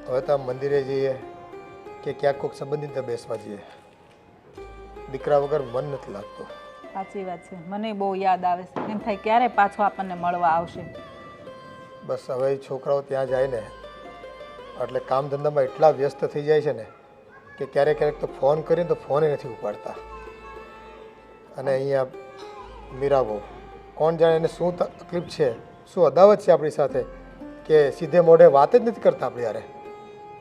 હવે તો મંદિરે જઈએ કે ક્યાંક કોઈક સંબંધિત બેસવા જઈએ, દીકરા વગર મન નથી લાગતું. સાચી વાત છે, મને બહુ યાદ આવે છે. એમ થાય ક્યારે પાછો આપણને મળવા આવશે. બસ હવે છોકરાઓ ત્યાં જાય ને એટલે કામ ધંધામાં એટલા વ્યસ્ત થઈ જાય છે ને કે ક્યારેક ક્યારેક તો ફોન કરીને તો ફોન નથી ઉપાડતા. અને અહીંયા મીરા બહુ કોણ જાણે એને શું તકલીફ છે, શું અદાવત છે આપણી સાથે કે સીધે મોઢે વાત જ નથી કરતા આપણી યારે.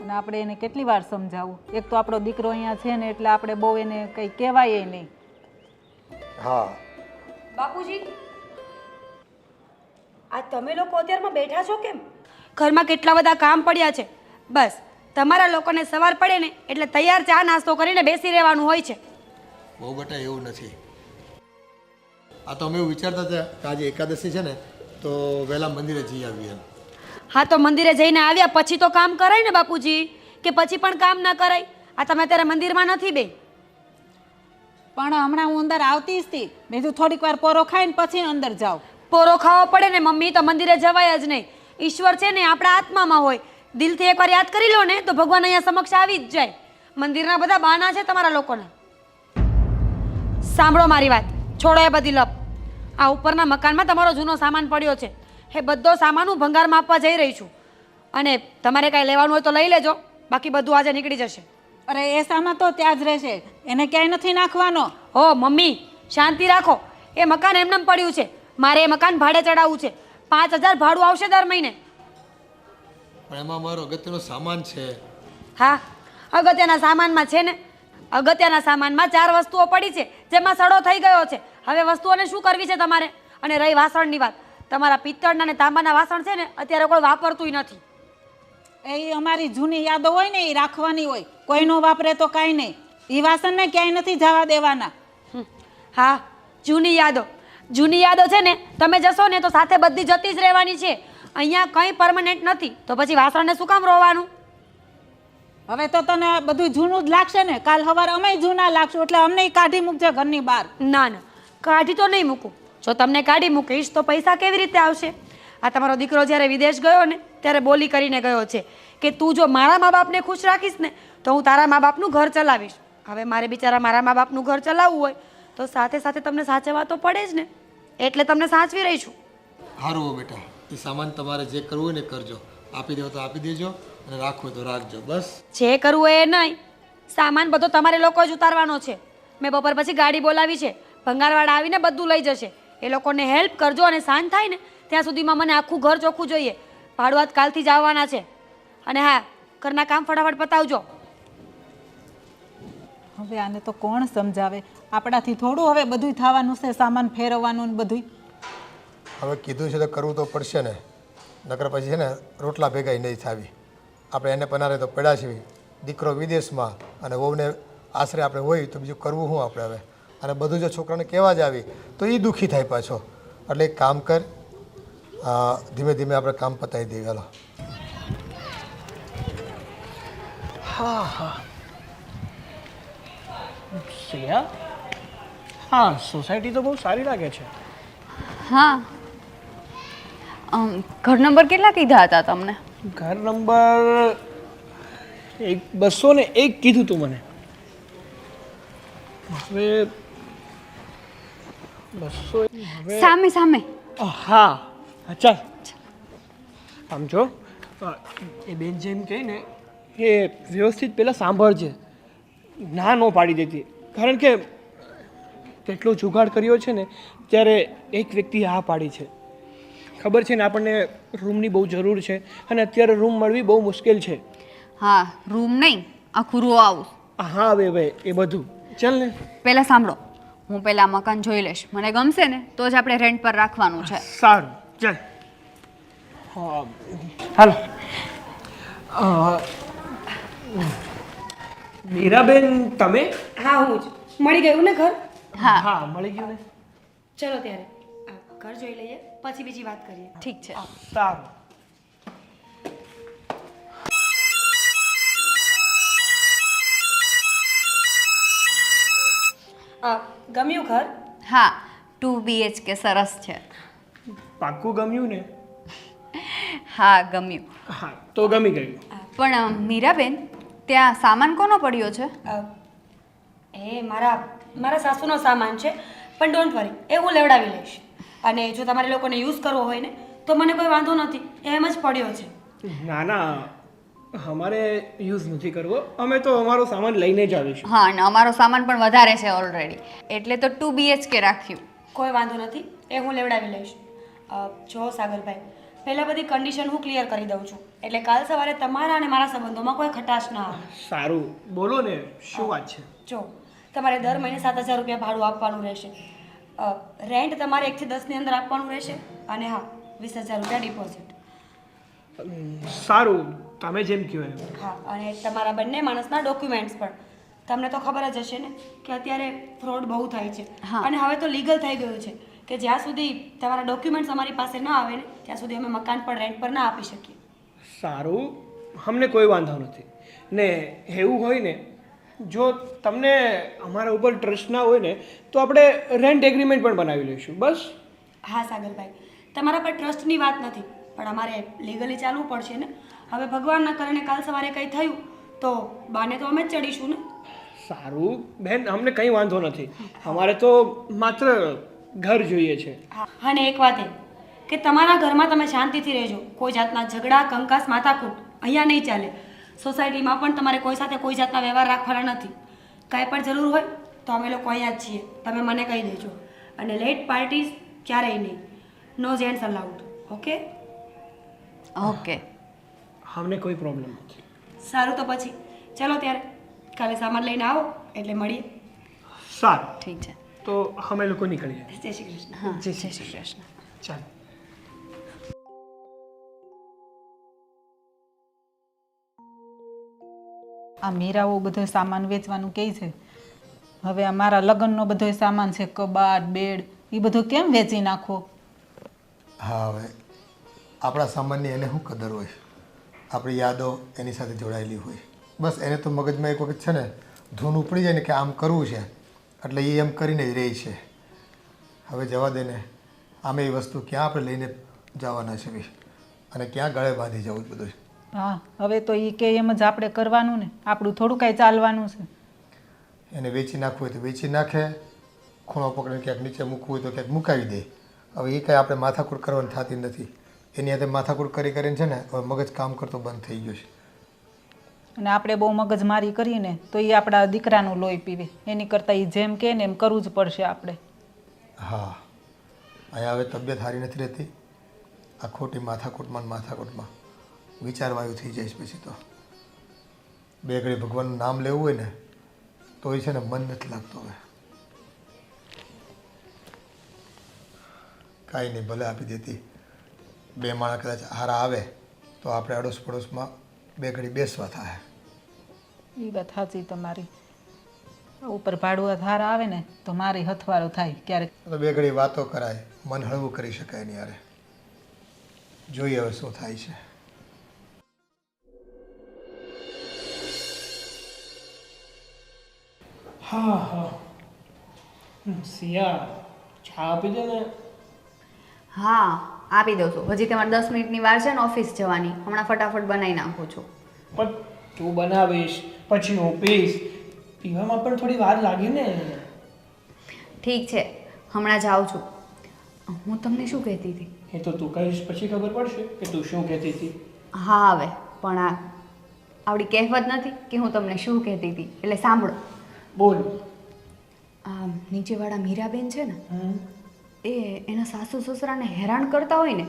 અને આપણે એને કેટલી વાર સમજાવવું? એક તો આપણો દીકરો અહીંયા છે ને એટલે આપણે બહુ એને કંઈ કહેવાય નહીં. હા બાપુજી, આ તમે લોકો અત્યારમાં બેઠા છો કેમ? ઘરમાં કેટલા બધા કામ પડ્યા છે. બસ તમારા લોકોને સવાર પડે ને એટલે તૈયાર ચા નાસ્તો કરીને બેસી રહેવાનું હોય છે. બહુ બેટા એવું નથી. આ તો અમે એવું વિચારતા હતા કે આજે એકાદશી છે ને તો વહેલા મંદિરે જઈ આવીએ. હા, તો મંદિરે જઈને આવ્યા પછી તો કામ કરાય ને બાપુજી, કે પછી પણ કામ ના કરાય? આ તમે અત્યારે મંદિરમાં નથી બે. પણ હમણાં હું અંદર આવતી જ હતી. મેં તો થોડીક વાર પોરો ખાઈને પછી અંદર જાઉં. પોરો ખાવો પડે ને મમ્મી, તો મંદિરે જવાય જ નહીં. ઈશ્વર છે ને આપણા આત્મામાં હોય. દિલથી એકવાર યાદ કરી લો ને તો ભગવાન અહીંયા સમક્ષ આવી જ જાય. મંદિરના બધા બહાના છે તમારા લોકોના. સાંભળો મારી વાત, છોડો એ બધી લપ. આ ઉપરના મકાનમાં તમારો જૂનો સામાન પડ્યો છે. એ બધો સામાન હું ભંગારમાં આપવા જઈ રહી છું. અને તમારે કાંઈ લેવાનું હોય તો લઈ લેજો, બાકી બધું આજે નીકળી જશે. અરે એ સામાન તો ત્યાં જ રહેશે, એને ક્યાંય નથી નાખવાનો. હો મમ્મી, શાંતિ રાખો. એ મકાન એમનેમ પડ્યું છે. મારે એ મકાન ભાડે ચડાવવું છે. 5,000 ભાડું આવશે દર મહિને. પણ એમાં મારો અગત્યનો સામાન છે. હા, અગત્યના સામાનમાં છે ને, અગત્યના સામાનમાં 4 વસ્તુઓ પડી છે જેમાં સડો થઈ ગયો છે. હવે વસ્તુઓને શું કરવી છે તમારે? અને રહી વાસણની વાત, તમારા પિત્તળના અને તાંબાના વાસણ છે ને અત્યારે કોઈ વાપરતું નથી. એ અમારી જૂની યાદો હોય ને એ રાખવાની હોય, કોઈનો વાપરે તો કાંઈ નહીં. એ વાસણને ક્યાંય નથી જવા દેવાના. હા, જૂની યાદો, જૂની યાદો છે ને, તમે જશો ને તો સાથે બધી જતી જ રહેવાની છે. અહીંયા કંઈ પરમનન્ટ નથી, તો પછી વાસણને શું કામ રોવાનું? હવે તો તને બધું જૂનું જ લાગશે ને. કાલ સવારે અમે જૂના લાગશું એટલે અમને કાઢી મૂકજે ઘરની બહાર. ના ના, કાઢી તો નહીં મૂકું. જો તમને કાઢી મૂકીશ તો પૈસા કેવી રીતે આવશે? આ તમારો દીકરો જ્યારે વિદેશ ગયો ને ત્યારે બોલી કરીને ગયો છે કે તું જો મારા મા બાપને ખુશ રાખીશ ને તો હું તારા મા બાપનું ઘર ચલાવીશ. હવે મારે બિચારા મારા મા બાપનું ઘર ચલાવવું હોય તો સાથે સાથે તમને સાચવવા તો પડે જ ને, એટલે તમને સાચવી રહી છું. સારું બેટા, એ સામાન તમારે જે કરવું હોય ને કરજો. આપી દેવો તો આપી દેજો અને રાખવો તો રાખજો. બસ જે કરવું હોય એ નહીં, સામાન બધો તમારે લોકો જ ઉતારવાનો છે. મેં બપોર પછી ગાડી બોલાવી છે, ભંગારવાળા આવીને બધું લઈ જશે. એ લોકોને હેલ્પ કરજો અને શાંત થાય ને ત્યાં સુધીમાં મને આખું ઘર ચોખ્ખું જોઈએ. ભાડુઆત કાલથી જ આવવાના છે. અને હા, ઘરના કામ ફટાફટ પતાવજો. હવે આને તો કોણ સમજાવે? આપણાથી થોડું હવે બધું થવાનું છે, સામાન ફેરવવાનું ને બધું. હવે કીધું છે તો કરવું તો પડશે ને, નકર પછી છે ને રોટલા ભેગા નહીં થાવી. આપણે એને પનારે તો પડ્યા છીએ, દીકરો વિદેશમાં અને વહુને આશરે આપણે હોય તો બીજું કરવું શું આપણે હવે? અને બધું જો છોકરાને કહેવા જ આવી તો એ દુઃખી થાય પાછો. એટલે એક કામ કર, ધીમે ધીમે આપણે કામ પતાવી દઈએ. ચાલો. હા હા શ્રેયા, હા સોસાયટી તો બહુ સારી લાગે છે. હા, ઘર નંબર કેટલા કીધા હતા તમને? ઘર નંબર 201 કીધું તું મને. હવે 200 હવે સામે સામે. હા ચાલ. આમ જો, એ બેન જેમ કહે ને એ વ્યવસ્થિત પહેલાં સાંભળજે, ના ન પાડી દેતી. કારણ કે કેટલો જુગાડ કર્યો છે ને ત્યારે એક વ્યક્તિ હા પાડી છે. ખબર છે ને આપણને રૂમની બહુ જરૂર છે અને અત્યારે રૂમ મળવી બહુ મુશ્કેલ છે. હા, રૂમ નહીં, આખું રો આવું. હા હવે ભાઈ એ બધું ચાલ ને. પહેલાં સાંભળો, હું પહેલાં મકાન જોઈ લઈશ. મને ગમશે ને તો જ આપણે રેન્ટ પર રાખવાનું છે. સારું ચાલ. હા હાલો. મીરાબેન તમે? હા, હું જ. મળી ગયું ને ઘર? હા હા મળી ગયું ને. ચલો ત્યારે ઘર જોઈ લઈએ, પછી બીજી વાત કરીએ. ઠીક છે. સારું. ગમ્યું ઘર? હા, 2 BHK સરસ છે. પાક્કું ગમ્યું ને? હા ગમ્યું. હા તો ગમી ગયું. પણ મીરાબેન ત્યાં સામાન કોનો પડ્યો છે? એ મારા સાસુનો સામાન છે, પણ ડોન્ટ વરી, એ હું લેવડાવી લઈશ. અને જો તમારે લોકોને યુઝ કરવો હોય ને તો મને કોઈ વાંધો નથી, એમ જ પડ્યો છે. ના ના, અમારે યુઝ નથી કરવો, અમે તો અમારો સામાન લઈને જ આવીશું. હા, અને અમારો સામાન પણ વધારે છે ઓલરેડી, એટલે તો 2 BHK રાખ્યું. કોઈ વાંધો નથી, એ હું લેવડાવી લઈશ. જો સાગરભાઈ, પહેલાં બધી કન્ડિશન હું ક્લિયર કરી દઉં છું, એટલે કાલ સવારે તમારા અને મારા સંબંધોમાં કોઈ ખટાશ ના આવે. સારું, બોલો ને, શું વાત છે? જો તમારે દર મહિને 7,000 રૂપિયા ભાડું આપવાનું રહેશે. રેન્ટ તમારે 1 થી 10 ની અંદર આપવાનું રહેશે, અને હા, 20,000 રૂપિયા ડિપોઝિટ. સારું, તમે જેમ કહો એમ. હા, અને તમારા બંને માણસના ડોક્યુમેન્ટ્સ પણ. તમને તો ખબર જ હશે ને કે અત્યારે ફ્રોડ બહુ થાય છે, હા. અને હવે તો લીગલ થઈ ગયું છે કે જ્યાં સુધી તમારા ડોક્યુમેન્ટ્સ અમારી પાસે ના આવે ને ત્યાં સુધી અમે મકાન પણ રેન્ટ પર ના આપી શકીએ. સારું, અમને કોઈ વાંધો નથી. ને એવું હોય ને, જો તમને અમારા ઉપર ટ્રસ્ટ ના હોય ને તો આપણે રેન્ટ એગ્રીમેન્ટ પણ બનાવી લઈશું, બસ. હા સાગરભાઈ, તમારા પર ટ્રસ્ટની વાત નથી, પણ અમારે લીગલી ચાલવું પડશે ને. હવે ભગવાનના કારણે કાલ સવારે કંઈ થયું તો બાને તો અમે જ ચડીશું ને. સારું બેન, અમને કંઈ વાંધો નથી. અમારે તો માત્ર ઘર જોઈએ છે. હા, અને એક વાત એ કે તમારા ઘરમાં તમે શાંતિથી રહેજો. કોઈ જાતના ઝઘડા, કંકાસ, માથાકૂટ અહીંયા નહીં ચાલે. સોસાયટીમાં પણ તમારે કોઈ સાથે કોઈ જાતના વ્યવહાર રાખવાના નથી. કાંઈ પણ જરૂર હોય તો અમે લોકો અહીંયા જ છીએ, તમે મને કહી દેજો. અને લેટ પાર્ટીઝ ક્યારેય નહીં, નો જેન્ટ્સ અલાઉડ. ઓકે? ઓકે. અમને કોઈ પ્રોબ્લેમ નથી. સારું, તો પછી ચાલો ત્યારે કાલે સામાન લઈને આવો એટલે મળીએ. સારું, ઠીક છે. તો અમે લોકો નીકળીએ. જય શ્રી કૃષ્ણ. હા, જય શ્રી કૃષ્ણ. ચાલો. આ મીરાઓ બધો સામાન વેચવાનું કહે છે. હવે અમારા લગ્નનો બધો સામાન છે, કબાટ, બેડ, એ બધું કેમ વેચી નાખો? હા, હવે આપણા સામાનની એને શું કદર હોય? આપણી યાદો એની સાથે જોડાયેલી હોય. બસ એને તો મગજમાં એક વખત છે ને ધૂન ઉપડી જાય ને કે આમ કરવું છે, એટલે એ એમ કરીને જ રહી છે. હવે જવા દે ને, આમે એ વસ્તુ ક્યાં આપણે લઈને જવાના છે બી, અને ક્યાં ગળે બાંધી જવું બધું. હા, હવે તો એ કે એમ જ આપણે કરવાનું ને, આપણું થોડું કાંઈ ચાલવાનું છે. એને વેચી નાખવું હોય તો વેચી નાખે, ખૂણો પકડીને ક્યાંક નીચે મૂકવું હોય તો ક્યાંક મુકાવી દે. હવે એ કાંઈ આપણે માથાકૂટ કરવાની થતી નથી. એની હાથે માથાકૂટ કરીને છે ને હવે મગજ કામ કરતો બંધ થઈ ગયું છે. અને આપણે બહુ મગજમારી કરીને તો એ આપણા દીકરાનું લોહી પીવે. એની કરતાં એ જેમ કહે ને એમ કરવું જ પડશે આપણે. હા, અહીંયા હવે તબિયત સારી નથી રહેતી. આ ખોટી માથાકૂટમાં વિચારવાયું થઈ જાય છે. પછી તો બે ઘડી ભગવાનનું નામ લેવું હોય ને તો એ છે ને મન નથી લાગતું. હવે કાંઈ નહીં, ભલે આપી દેતી. બે માણસ કદાચ હારા આવે તો આપણે અડોશ પડોશમાં બે ઘડી બેસવા થાય. એ વાત સાચી તમારી. ઉપર ભાડુઆ ધારા આવે ને તો મારી હથવારો થાય ક્યારેક. તો બે ઘડી વાતો કરાય, મન હળવું કરી શકાય એની યારે. જોઈએ હવે શું થાય છે. હા હા, સિયા, ચા આપી દે ને. હા, આપી દઉં છું. હજી તમારે 10 મિનિટની વાર છે ને ઓફિસ જવાની. હમણાં ફટાફટ બનાવી નાખું છું. પણ તું બનાવીશ પછી હું પીશ, પીવામાં પણ થોડી વાર લાગે ને. ઠીક છે, હમણાં જાઉં છું. હું તમને શું કહેતી હતી? એ તો તું કહીશ પછી ખબર પડશે કે તું શું કહેતી હતી. હા, હવે પણ આ આવડી કહેવત નથી કે હું તમને શું કહેતી હતી, એટલે સાંભળો. બોલ. આ નીચેવાળા મીરાબેન છે ને, એ એના સાસુ સસરાને હેરાન કરતા હોય ને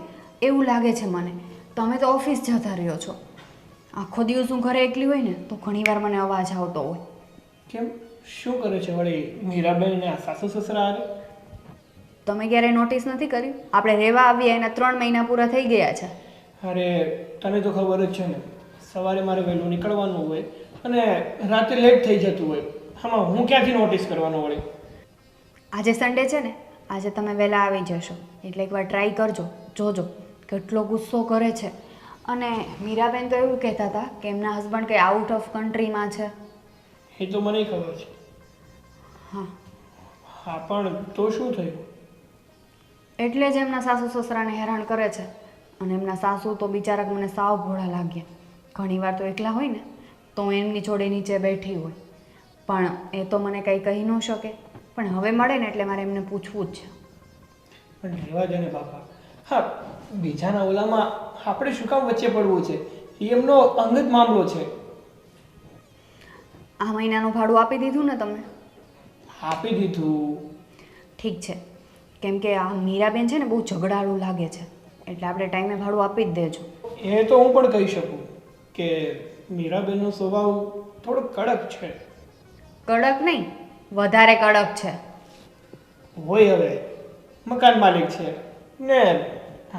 એવું લાગે છે મને. તમે તો ઓફિસ જતા રહ્યો છો, આખો દિવસ હું ઘરે એકલી હોય ને તો ઘણીવાર મને અવાજ આવતો હોય. કેમ, શું કરે છે વળી મીરાબેન ને આ સાસુ સસરા હારે? તમે ક્યારેય નોટિસ નથી કરી? આપણે રહેવા આવીએ એના 3 મહિના પૂરા થઈ ગયા છે. અરે તને તો ખબર જ છે ને, સવારે મારે વહેલું નીકળવાનું હોય અને રાતે લેટ થઈ જતું હોય. આમાં હું ક્યાંથી નોટિસ કરવાનો વળી? આજે સન્ડે છે ને, આજે તમે વહેલા આવી જશો એટલે એકવાર ટ્રાય કરજો, જોજો કેટલો ગુસ્સો કરે છે. અને મીરાબેન તો એવું કહેતા હતા કે એમના હસબન્ડ કંઈ આઉટ ઓફ કન્ટ્રીમાં છે. એ તો મને ખબર છે. હા, હા, પણ તો શું થયું? એટલે જ એમના સાસુ સસરાને હેરાન કરે છે. અને એમના સાસુ તો બિચારા મને સાવ ભોળા લાગ્યા. ઘણીવાર તો એકલા હોય ને તો હું એમની જોડે નીચે બેઠી હોય, પણ એ તો મને કંઈ કહી ન શકે. પણ હવે મળે ને એટલે મારે એમને પૂછવું જ છે. પણ રહેવા દે ને બાપા. હા, બીજાના ઓલામાં આપણે શું કામ વચ્ચે પડવું છે? એ એમનો અંગત મામલો છે. આ મહિનાનું ભાડું આપી દીધું ને તમે? આપી દીધું. ઠીક છે, કેમ કે આ મીરાબેન છે ને બહુ ઝઘડાળું લાગે છે, એટલે આપણે ટાઈમે ભાડું આપી જ દેજો. એ તો હું પણ કહી શકું કે મીરાબેનનો સ્વભાવ થોડો કડક છે. કડક નહીં, વધારે કડક છે. હોય હવે મકાન માલિક છે ને.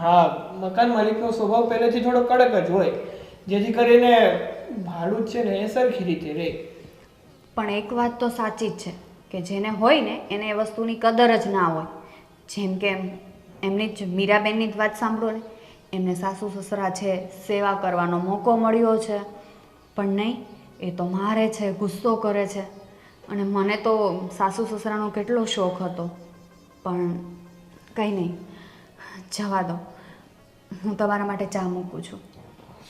હા, મકાન માલિકનો સ્વભાવ પહેલેથી થોડો કડક જ હોય, જેથી કરીને ભાડું જ છે ને એ સરખી રીતે રહે. પણ એક વાત તો સાચી જ છે કે જેને હોય ને એને એ વસ્તુની કદર જ ના હોય. જેમ કે એમની જ મીરાબેનની જ વાત સાંભળો ને, એમને સાસુ સસરા છે, સેવા કરવાનો મોકો મળ્યો છે, પણ નહીં, એ તો મારે છે, ગુસ્સો કરે છે. અને મને તો સાસુ સસરાનો કેટલો શોખ હતો, પણ કંઈ નહીં, જવા દો. હું તમારા માટે ચા મૂકું છું.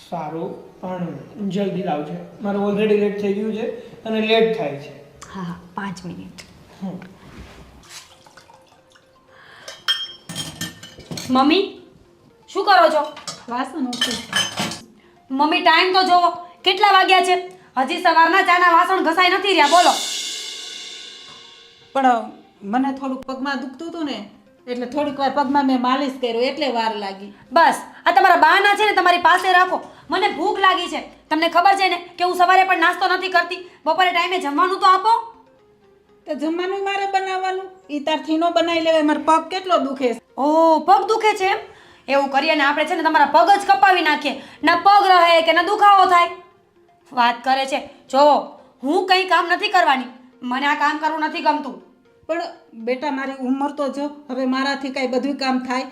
સારું, પણ જલ્દી લાવજે. મારે ઓલરેડી લેટ થઈ ગયું છે અને લેટ થાય છે. હા હા, 5 મિનિટ. મમ્મી શું કરો છો? વાસણ ઊંચું. મમ્મી ટાઈમ તો જોવો, કેટલા વાગ્યા છે? હજી સવારના ચાના વાસણ ઘસાઈ નથી રહ્યા. બોલો. પણ મને થોડુંક પગમાં દુખતું હતું ને, એટલે થોડીક વાર પગમાં મેં માલિશ કર્યો એટલે વાર લાગી. બસ આ તમારા બહાના છે ને તમારી પાસે રાખો. મને ભૂખ લાગી છે. તમને ખબર છે ને કે હું સવારે પણ નાસ્તો નથી કરતી. બપોરે ટાઈમે જમવાનું તો આપો. તો જમવાનું મારે બનાવવાનું, ઈ તારથી નો બનાવી લેવાય. મારો પગ કેટલો દુખે છે. ઓહ, પગ દુખે છે એમ? એવું કરીએ ને આપણે છે ને તમારા પગ જ કપાવી નાખીએ. ના પગ રહે કે ના દુખાવો થાય. વાત કરે છે. જો હું કંઈ કામ નથી કરવાની. મને આ કામ કરવું નથી ગમતું. પણ બેટા મારી ઉંમર તો જો, હવે મારાથી કાંઈ બધું કામ થાય?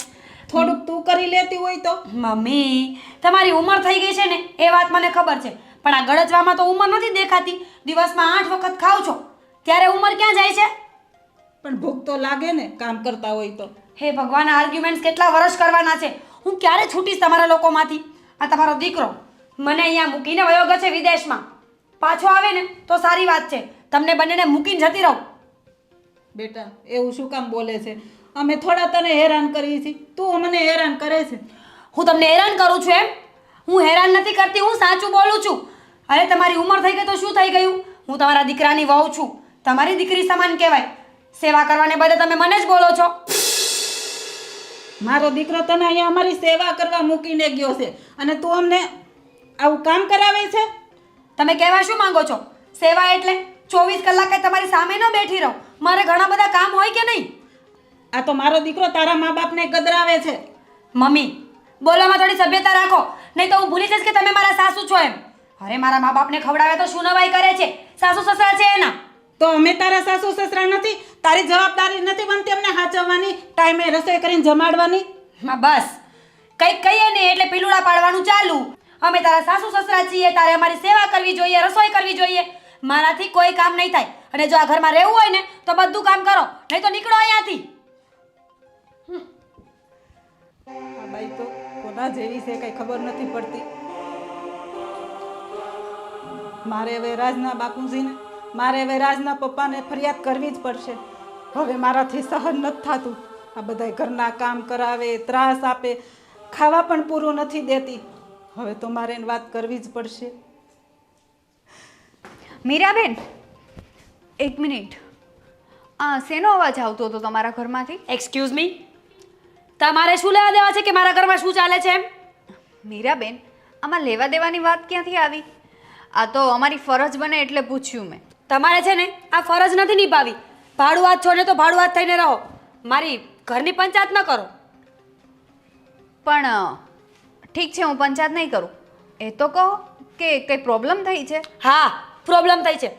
થોડુંક તું કરી લેતી હોય તો. મમ્મી તમારી ઉંમર થઈ ગઈ છે ને એ વાત મને ખબર છે, પણ આ ગળચવામાં તો ઉંમર નથી દેખાતી. દિવસમાં 8 વખત ખાવ છો, ત્યારે ઉંમર ક્યાં જાય છે? પણ ભૂખ તો લાગે ને કામ કરતા હોય તો. હે ભગવાન, આર્ગ્યુમેન્ટ્સ કેટલા વર્ષ કરવાના છે? હું ક્યારે છૂટીશ તમારા લોકોમાંથી? આ તમારો દીકરો મને અહીંયા મૂકીને વયો ગયો છે વિદેશમાં. પાછો આવે ને તો સારી વાત છે. તમને બંનેને મૂકીને જતી રહું. બેટા એવું શું કામ બોલે છે? અમે થોડા તને હેરાન કરીએ છીએ, તું મને હેરાન કરે છે. હું તમને હેરાન કરું છું એમ? હું હેરાન નથી કરતી, હું સાચું બોલું છું. અરે તમારી ઉંમર થઈ ગઈ તો શું થઈ ગયું? હું તમારા દીકરાની વહુ છું, તમારી દીકરી સમાન કહેવાય. સેવા કરવાને બદલે તમે મને જ બોલો છો. મારો દીકરો તને અહીંયા અમારી સેવા કરવા મૂકીને ગયો છે અને તું અમને આવું કામ કરાવે છે? તમે કહેવા શું માંગો છો? સેવા એટલે 24 કલાક તમારી સામે ન બેઠી રહો. મારે ઘણા બધા કામ હોય કે નહીં? આ તો મારો દીકરો તારા મા બાપને ગદરાવે છે. મમ્મી બોલવામાં થોડી સભ્યતા રાખો, નહીં તો હું ભૂલી જઈશ કે તમે મારા સાસુ છો એમ. અરે મારા મા બાપને ખવડાવે તો શું નવાઈ કરે છે? સાસુ સસરા છે એના. તો અમે તારા સાસુ સસરા નથી? તારી જવાબદારી નથી બનતી અમને હાચવવાની, ટાઈમે રસોઈ કરીને જમાડવાની? હા બસ, કંઈક કહીએ ને એટલે પીલુડા પાડવાનું ચાલુ. અમે તારા સાસુ સસરા છીએ, તારે અમારી સેવા કરવી જોઈએ, રસોઈ કરવી જોઈએ. મારાથી કોઈ કામ નહીં થાય. અને જો આ ઘરમાં રહેવું હોય ને તો બધું કામ કરો, નહીં તો નીકળો અહીંયાથી. આ બાઈ તો કોના જેવી છે કઈ ખબર નથી પડતી. મારે હવે રાજના બાપુજીને, મારે હવે રાજના પપ્પાને ફરિયાદ કરવી જ પડશે. હવે મારાથી સહન નથી થતું. આ બધા ઘરના કામ કરાવે, ત્રાસ આપે, ખાવા પણ પૂરું નથી દેતી. હવે તો મારે એને વાત કરવી જ પડશે. મીરાબેન, 1 મિનિટ. શેનો અવાજ આવતો હતો તમારા ઘરમાંથી? એક્સક્યુઝ મી, તમારે શું લેવા દેવા છે કે મારા ઘરમાં શું ચાલે છે એમ? મીરાબેન, આમાં લેવા દેવાની વાત ક્યાંથી આવી? આ તો અમારી ફરજ બને એટલે પૂછ્યું મેં. તમારે છે ને આ ફરજ નથી નિભાવી. ભાડુઆત છો ને તો ભાડુઆત થઈને રહો. મારી ઘરની પંચાયત ન કરો. પણ ઠીક છે, હું પંચાયત નહીં કરું. એ તો કહો કે કંઈ પ્રોબ્લેમ થઈ છે? હા, પ્રોબ્લેમ થઈ છે.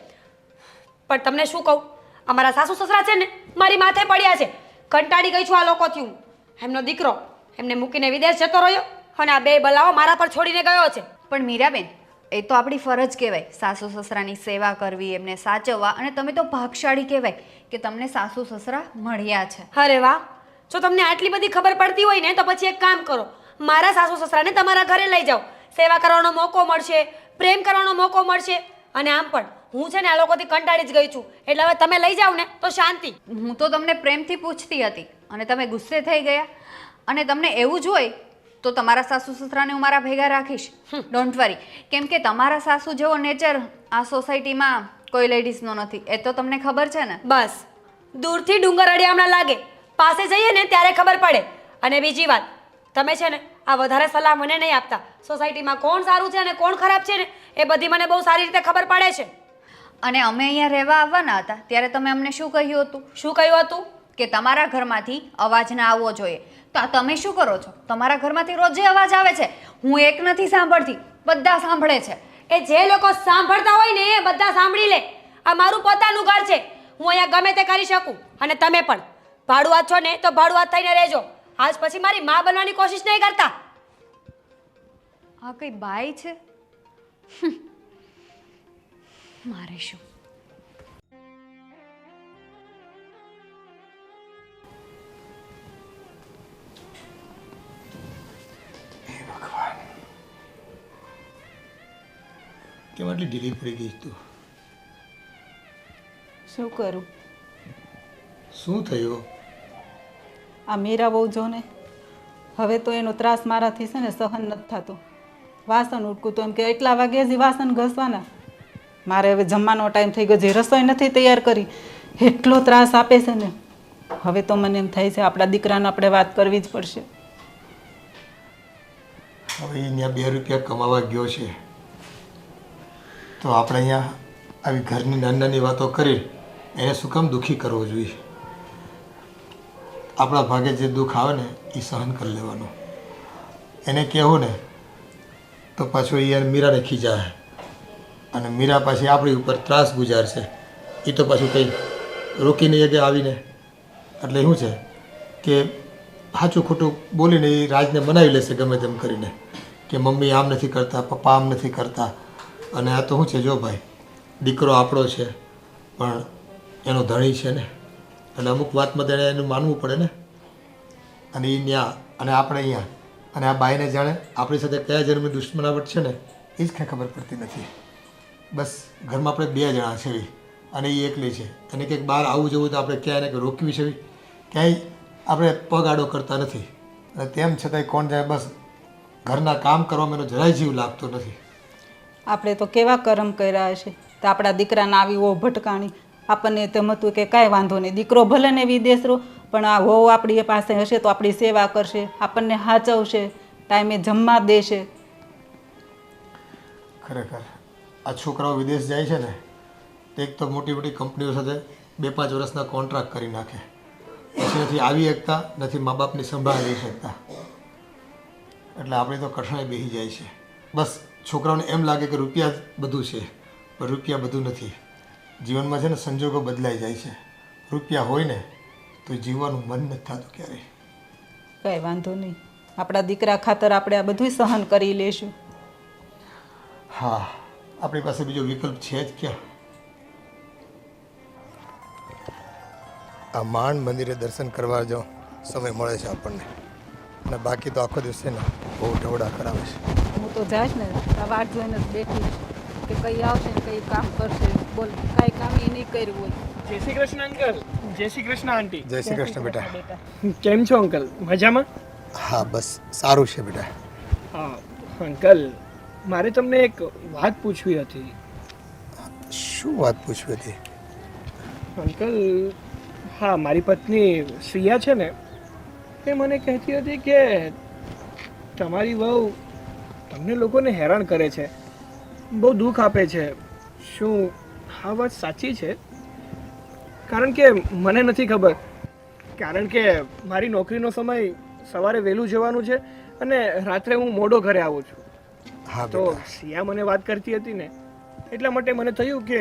પણ તમને શું કહું, અમારા સાસુ સસરા છે ને મારી માથે પડ્યા છે. કંટાળી ગઈ છું આ લોકોથી હું. એમનો દીકરો એમને મૂકીને વિદેશ જતો રહ્યો અને આ બે બલાઓ મારા પર છોડીને ગયો છે. પણ મીરાબેન, એ તો આપણી ફરજ કહેવાય, સાસુ સસરાની સેવા કરવી, એમને સાચવવા. અને તમે તો ભાગશાળી કહેવાય કે તમને સાસુ સસરા મળ્યા છે. અરે વાહ, જો તમને આટલી બધી ખબર પડતી હોય ને તો પછી એક કામ કરો, મારા સાસુ સસરાને તમારા ઘરે લઈ જાઓ. સેવા કરવાનો મોકો મળશે, પ્રેમ કરવાનો મોકો મળશે. અને આમ પણ હું છે ને આ લોકોથી કંટાળી જ ગઈ છું, એટલે હવે તમે લઈ જાઓ ને તો શાંતિ. હું તો તમને પ્રેમથી પૂછતી હતી અને તમે ગુસ્સે થઈ ગયા. અને તમને એવું જ હોય તો તમારા સાસુ સસરાને હું મારા ભેગા રાખીશ. ડોન્ટ વરી, કેમ કે તમારા સાસુ જેવો નેચર આ સોસાયટીમાં કોઈ લેડીઝનો નથી, એ તો તમને ખબર છે ને. બસ દૂરથી ડુંગર અડિયામણા લાગે, પાસે જઈએ ને ત્યારે ખબર પડે. અને બીજી વાત, તમે છે ને આ વધારે સલાહ મને નહીં આપતા. સોસાયટીમાં કોણ સારું છે અને કોણ ખરાબ છે ને એ બધી મને બહુ સારી રીતે ખબર પડે છે. અને અમે અહીંયા રહેવા આવવાના હતા ત્યારે તમે અમને શું કહ્યું હતું? શું કહ્યું હતું? કે તમારા ઘરમાંથી અવાજ ના આવવો જોઈએ. તો આ તમે શું કરો છો? તમારા ઘરમાંથી રોજે અવાજ આવે છે. હું એક નથી સાંભળતી, બધા સાંભળે છે. એ જે લોકો સાંભળતા હોય ને એ બધા સાંભળી લે. આ મારું પોતાનું ઘર છે, હું અહીંયા ગમે તે કરી શકું. અને તમે પણ ભાડુઆત છો ને તો ભાડુઆત થઈને રહેજો. આજ પછી મારી માં બનવાની કોશિશ નહીં કરતા. આ કઈ બાઈ છે? મારે શું? કેમ આટલી ઢીલી પડી ગઈ તું? શું કરું? શું થયું? આ મીરા બહુ જો ને, હવે તો એનો ત્રાસ મારાથી છે ને સહન નથી થતો. વાસણ ઉટકું તો એમ કે એટલા વાગે જ વાસણ ઘસવાના. મારે હવે જમવાનો ટાઈમ થઈ ગયો, જે રસોઈ નથી તૈયાર કરી, એટલો ત્રાસ આપે છે ને. હવે તો મને એમ થાય છે આપણા દીકરાને આપણે વાત કરવી જ પડશે. હવે અહીંયા 2 રૂપિયા કમાવા ગયો છે તો આપણે અહીંયા આવી ઘરની નાની નાની વાતો કરી એને શું કામ દુઃખી કરવો જોઈએ? આપણા ભાગે જે દુઃખ આવે ને એ સહન કરી લેવાનું. એને કહેવું ને તો પાછું એ મીરાને ખીજાય અને મીરા પાછી આપણી ઉપર ત્રાસ ગુજારશે. એ તો પાછું કંઈ રોકી નહીં કે આવીને. એટલે શું છે કે સાચું ખોટું બોલીને એ રાજને મનાવી લેશે ગમે તેમ કરીને કે મમ્મી આમ નથી કરતા, પપ્પા આમ નથી કરતા. અને આ તો શું છે, જો ભાઈ દીકરો આપણો છે પણ એનો ધણી છે ને, અને અમુક વાતમાં તેણે એનું માનવું પડે ને. અને એ ત્યાં અને આપણે અહીંયા, અને આ બાઈને જાણે આપણી સાથે કયા જન્મની દુશ્મનાવટ છે ને એ જ કંઈ ખબર પડતી નથી. બસ ઘરમાં આપણે 2 જણા છે અને એ એકલી છે. અને કંઈક બહાર આવવું જવું તો આપણે ક્યાંય ને કંઈ રોકવી છે, ક્યાંય આપણે પગ આડો કરતા નથી. અને તેમ છતાંય કોણ જાય, બસ ઘરના કામ કરવામાં એનો જરાય જીવ લાગતો નથી. આપણે તો કેવા કરમ કર્યા હશે તો આપણા દીકરાને આવી વો ભટકાણી. આપણને તેમ હતું કે કાંઈ વાંધો નહીં, દીકરો ભલે ને વિદેશરો પણ આ વહુ આપણી પાસે હશે તો આપણી સેવા કરશે, આપણને સાચવશે, ટાઈમે જમવા દેશે. ખરેખર આ છોકરાઓ વિદેશ જાય છે ને તે એક તો મોટી મોટી કંપનીઓ સાથે 2-5 વર્ષના કોન્ટ્રાક્ટ કરી નાખે, પછી નથી આવી શકતા, નથી મા બાપની સંભાળ લઈ શકતા. એટલે આપણે તો કઠણાઈ બેસી જાય છે. બસ છોકરાઓને એમ લાગે કે રૂપિયા જ બધું છે, પણ રૂપિયા બધું નથી. જીવનમાં છે ને સંજોગો બદલાઈ જાય છે. રૂપિયા હોય ને તો જીવવાનું મન નથી થતું ક્યારેય. કાંઈ વાંધો નહીં, આપણા દીકરા ખાતર આપણે આ બધું સહન કરી લેશું. હા, આપણી પાસે બીજો વિકલ્પ છે જ ક્યાં? આ માંડ મંદિરે દર્શન કરવા જો સમય મળે છે આપણને, અને બાકી તો આખો દિવસ છે ને બહુ ઢવડા કરાવે છે. હું તો જાઈશ ને આ વાટ જોઈને જ બેઠી કે કઈ આવશે ને કઈ કામ કરશે. બોલ, કાંઈ કામ એ નહીં કર્યું હોય. જય શ્રી કૃષ્ણ અંકલ. જય શ્રી કૃષ્ણ આંટી. જય શ્રી કૃષ્ણ બેટા. કેમ છો અંકલ? મજામાં? હા બસ સારું છે બેટા. હા અંકલ, મારે તમને એક વાત પૂછવી હતી. શું વાત પૂછવી હતી? અંકલ, હા, મારી પત્ની શ્રિયા છે ને એ મને કહેતી હતી કે તમારી વહુ તમને લોકોને હેરાન કરે છે, બહુ દુઃખ આપે છે. શું આ વાત સાચી છે? કારણ કે મને નથી ખબર, કારણ કે મારી નોકરીનો સમય સવારે વહેલું જવાનું છે અને રાત્રે હું મોડો ઘરે આવું છું. હા તો બેટા. સિયા મને વાત કરતી હતી ને એટલા માટે મને થયું કે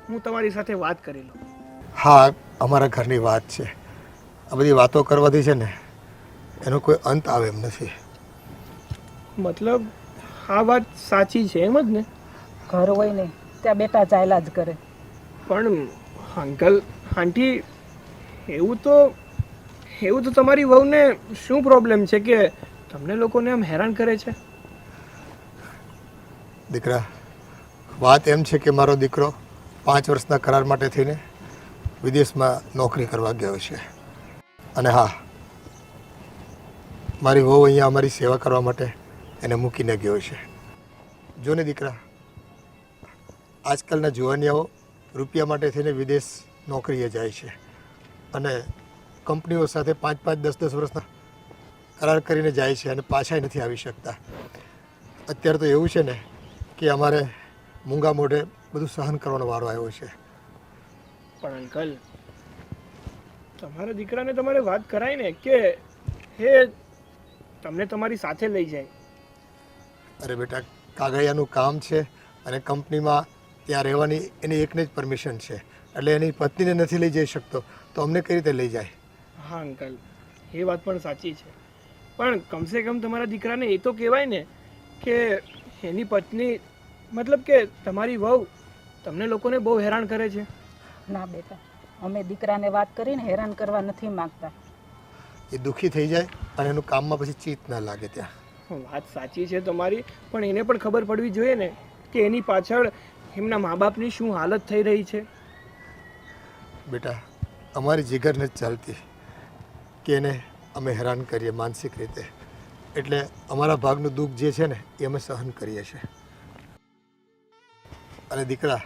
હું તમારી સાથે વાત કરી લઉં. હા, અમારા ઘરની વાત છે. આ બધી વાતો કરવાથી છે ને એનો કોઈ અંત આવે એમ નથી. મતલબ આ વાત સાચી છે એમ જ ને? ઘર હોય ને ત્યાં બેટા ચાલ્યા જ કરે. પણ અંકલ આંટી, એવું તો તમારી વહુને શું પ્રોબ્લેમ છે કે તમને લોકોને આમ હેરાન કરે છે? દીકરા, વાત એમ છે કે મારો દીકરો 5 વર્ષના કરાર માટે થઈને વિદેશમાં નોકરી કરવા ગયો છે. અને હા, મારી વહુ અહીંયા અમારી સેવા કરવા માટે એને મૂકીને ગયો છે. જો ને દીકરા, આજકાલના જુવાનિયાઓ રૂપિયા માટે થઈને વિદેશ નોકરીએ જાય છે અને કંપનીઓ સાથે 5-5, 10-10 વર્ષના કરાર કરીને જાય છે અને પાછા નથી આવી શકતા. અત્યારે તો એવું છે ને કે અમારે મૂંગા મોઢે બધું સહન કરવાનો વારો આવ્યો છે. પણ અંકલ, તમારા દીકરાને તમારે વાત કરાય ને કે હે તમને તમારી સાથે લઈ જાય. અરે બેટા, કાગળિયાનું કામ છે અને કંપનીમાં ત્યાં રહેવાની એની એકને જ પરમિશન છે, એટલે એની પત્નીને નથી લઈ જઈ શકતો તો અમને કઈ રીતે લઈ જાય? હા અંકલ, એ વાત પણ સાચી છે, પણ કમસે કમ તમારા દીકરાને એ તો કહેવાય ને કે એની પત્ની મતલબ કે તમારી વહુ તમને લોકોને બહુ હેરાન કરે છે. ના બેટા, અમે દીકરાને વાત કરીને હેરાન કરવા નથી માંગતા. એ દુઃખી થઈ જાય અને એનું કામમાં પછી ચિત્ત ના લાગે ત્યાં. વાત સાચી છે તમારી, પણ એને પણ ખબર પડવી જોઈએ ને કે એની પાછળ એમના મા બાપની શું હાલત થઈ રહી છે. બેટા, અમારી જીગર નથી ચાલતી કે એને અમે હેરાન કરીએ માનસિક રીતે, એટલે અમારા ભાગનું દુઃખ જે છે ને એ અમે સહન કરીએ છીએ. અને દીકરા,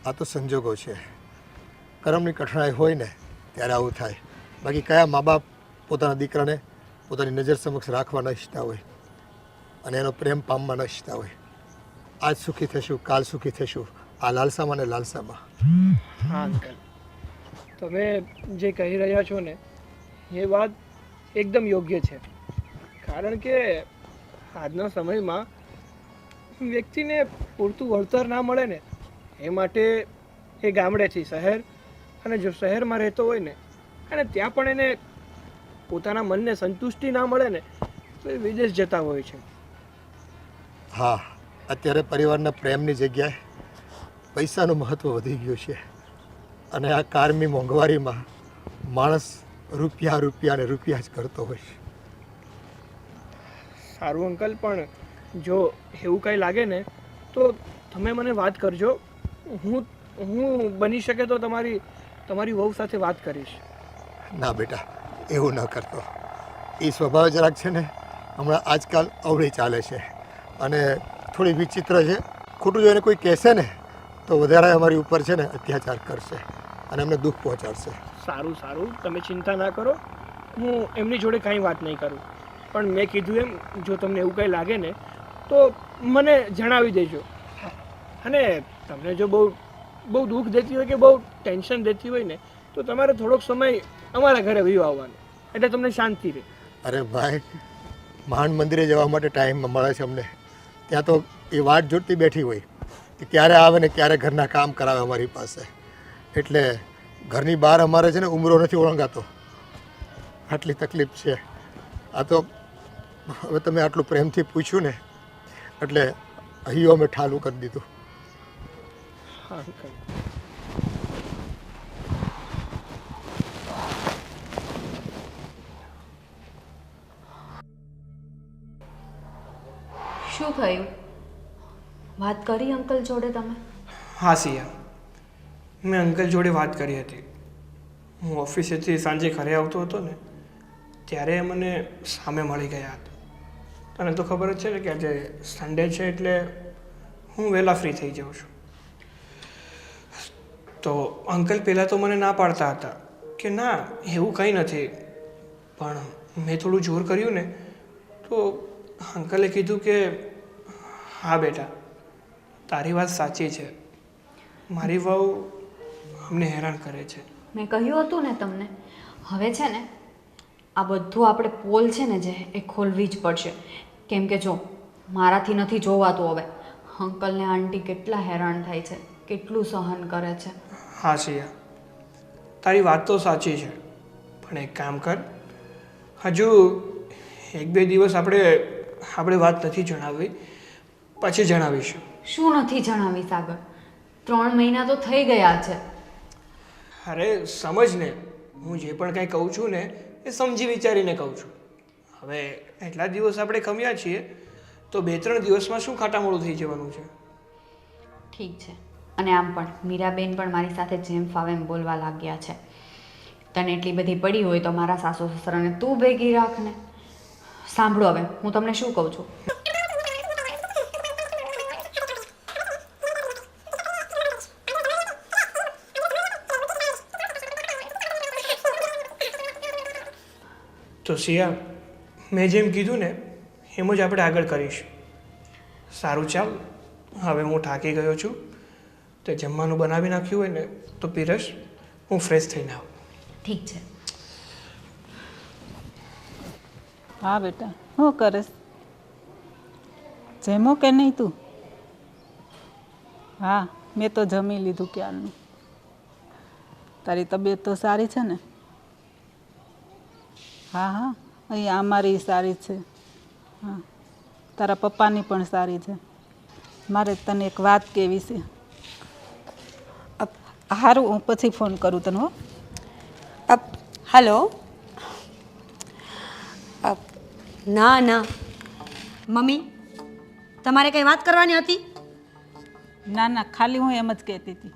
આ તો સંજોગો છે, કર્મની કઠણાઈ હોય ને ત્યારે આવું થાય. બાકી કયા મા બાપ પોતાના દીકરાને પોતાની નજર સમક્ષ રાખવા ન ઈચ્છતા હોય અને એનો પ્રેમ પામવા ન ઈચ્છતા હોય? આજ સુખી થશું, કાલ સુખી થશું, આ લાલસામાં ને લાલસામાં. હા અંકલ, તમે જે કહી રહ્યા છો ને એ વાત એકદમ યોગ્ય છે, કારણ કે આજના સમયમાં વ્યક્તિને પૂરતું વળતર ના મળે ને એ માટે એ ગામડેથી શહેર, અને જો શહેરમાં રહેતો હોય ને અને ત્યાં પણ એને પોતાના મનને સંતુષ્ટિ ના મળે ને તો એ વિદેશ જતા હોય છે. હા, અત્યારે પરિવારના પ્રેમની જગ્યાએ પૈસાનું મહત્ત્વ વધી ગયું છે અને આ કારમી મોંઘવારીમાં માણસ રૂપિયા રૂપિયા ને રૂપિયા જ કરતો હોય છે. સારું અંકલ, પણ જો એવું કંઈ લાગે ને તો તમે મને વાત કરજો. હું બની શકે તો તમારી વહુ સાથે વાત કરીશ. ના બેટા, એવું ન કરતો. એ સ્વભાવ જરાક છે ને હમણાં આજકાલ અવળી ચાલે છે અને થોડી વિચિત્ર છે. ખોટું જો એને કોઈ કહેશે ને તો વધારે અમારી ઉપર છે ને અત્યાચાર કરશે અને અમને દુઃખ પહોંચાડશે. સારું સારું, તમે ચિંતા ના કરો, હું એમની જોડે કાંઈ વાત નહીં કરું. પણ મેં કીધું એમ, જો તમને એવું કંઈ લાગે ને તો મને જણાવી દેજો. અને તમને જો બહુ દુઃખ દેતી હોય કે બહુ ટેન્શન દેતી હોય ને તો તમારે થોડોક સમય અમારા ઘરે વયો આવવાનો, એટલે તમને શાંતિ રહે. અરે ભાઈ, માંડ મંદિરે જવા માટે ટાઈમ મળે છે અમને. ત્યાં તો એ વાટ જોડતી બેઠી હોય કે ક્યારે આવે ને ક્યારે ઘરના કામ કરાવે અમારી પાસે. એટલે ઘરની બહાર અમારે છે ને ઉમરો નથી ઓળંગાતો, આટલી તકલીફ છે. આ તો હવે તમે આટલું પ્રેમથી પૂછ્યું ને એટલે અહીંયો અમે ઠાલું કરી દીધું. હા અંકલ. શું થયું? વાત કરી અંકલ જોડે તમે? હા સિયા, મેં અંકલ જોડે વાત કરી હતી. હું ઓફિસેથી સાંજે ઘરે આવતો હતો ને ત્યારે મને સામે મળી ગયા હતા. તને તો ખબર જ છે ને કે આજે સન્ડે છે એટલે હું વહેલા ફ્રી થઈ જાઉં છું. તો અંકલ પહેલાં તો મને ના પાડતા હતા કે ના એવું કંઈ નથી, પણ મેં થોડું જોર કર્યું ને તો અંકલે કીધું કે હા બેટા, તારી વાત સાચી છે, મારી વહુ અમને હેરાન કરે છે. મેં કહ્યું હતું ને તમને, હવે છે ને આ બધું આપણે પોલ છે ને જે એ ખોલવી જ પડશે. કેમ કે જો મારાથી નથી જોવાતું હવે અંકલને આંટી કેટલા હેરાન થાય છે, કેટલું સહન કરે છે. હા સિયા, તારી વાત તો સાચી છે, પણ એક કામ કર, હજુ 1-2 દિવસ આપણે વાત નથી જણાવવી, પછી જણાવીશું. શું નથી જણાવી સાગર? 3 મહિના તો થઈ ગયા છે. અરે સમજ ને, હું જે પણ કાંઈ કહું છું ને એ સમજી વિચારીને કહું છું. હવે એટલા દિવસ આપણે ખમ્યા છીએ તો 2-3 દિવસમાં શું ખાટામોડું થઈ જવાનું છે. ઠીક છે. અને આમ પણ મીરાબેન પણ મારી સાથે જેમ ફાવે એમ બોલવા લાગ્યા છે. તને એટલી બધી પડી હોય તો મારા સાસુ સસરાને તું ભેગી રાખ ને. સાંભળો હવે હું તમને શું કહું છું. તો સિયા, મેં જેમ કીધું ને એમ જ આપણે આગળ કરીશું. સારું ચાલ, હવે હું થાકી ગયો છું. તે જમવાનું બનાવી નાખ્યું હોય ને તો પીરસ, હું ફ્રેશ થઈને આવું. ઠીક છે. હા બેટા, શું કરીશ? જમો કે નહીં તું? હા, મેં તો જમી લીધું ક્યારનું. તારી તબિયત તો સારી છે ને? હા હા, અહીંયા અમારી સારી છે. હા, તારા પપ્પાની પણ સારી છે. મારે તને એક વાત કહેવી છે. સારું, હું પછી ફોન કરું તને. હો, હલો. ના ના મમ્મી, તમારે કંઈ વાત કરવાની હતી? ના ના, ખાલી હું એમ જ કહેતી હતી.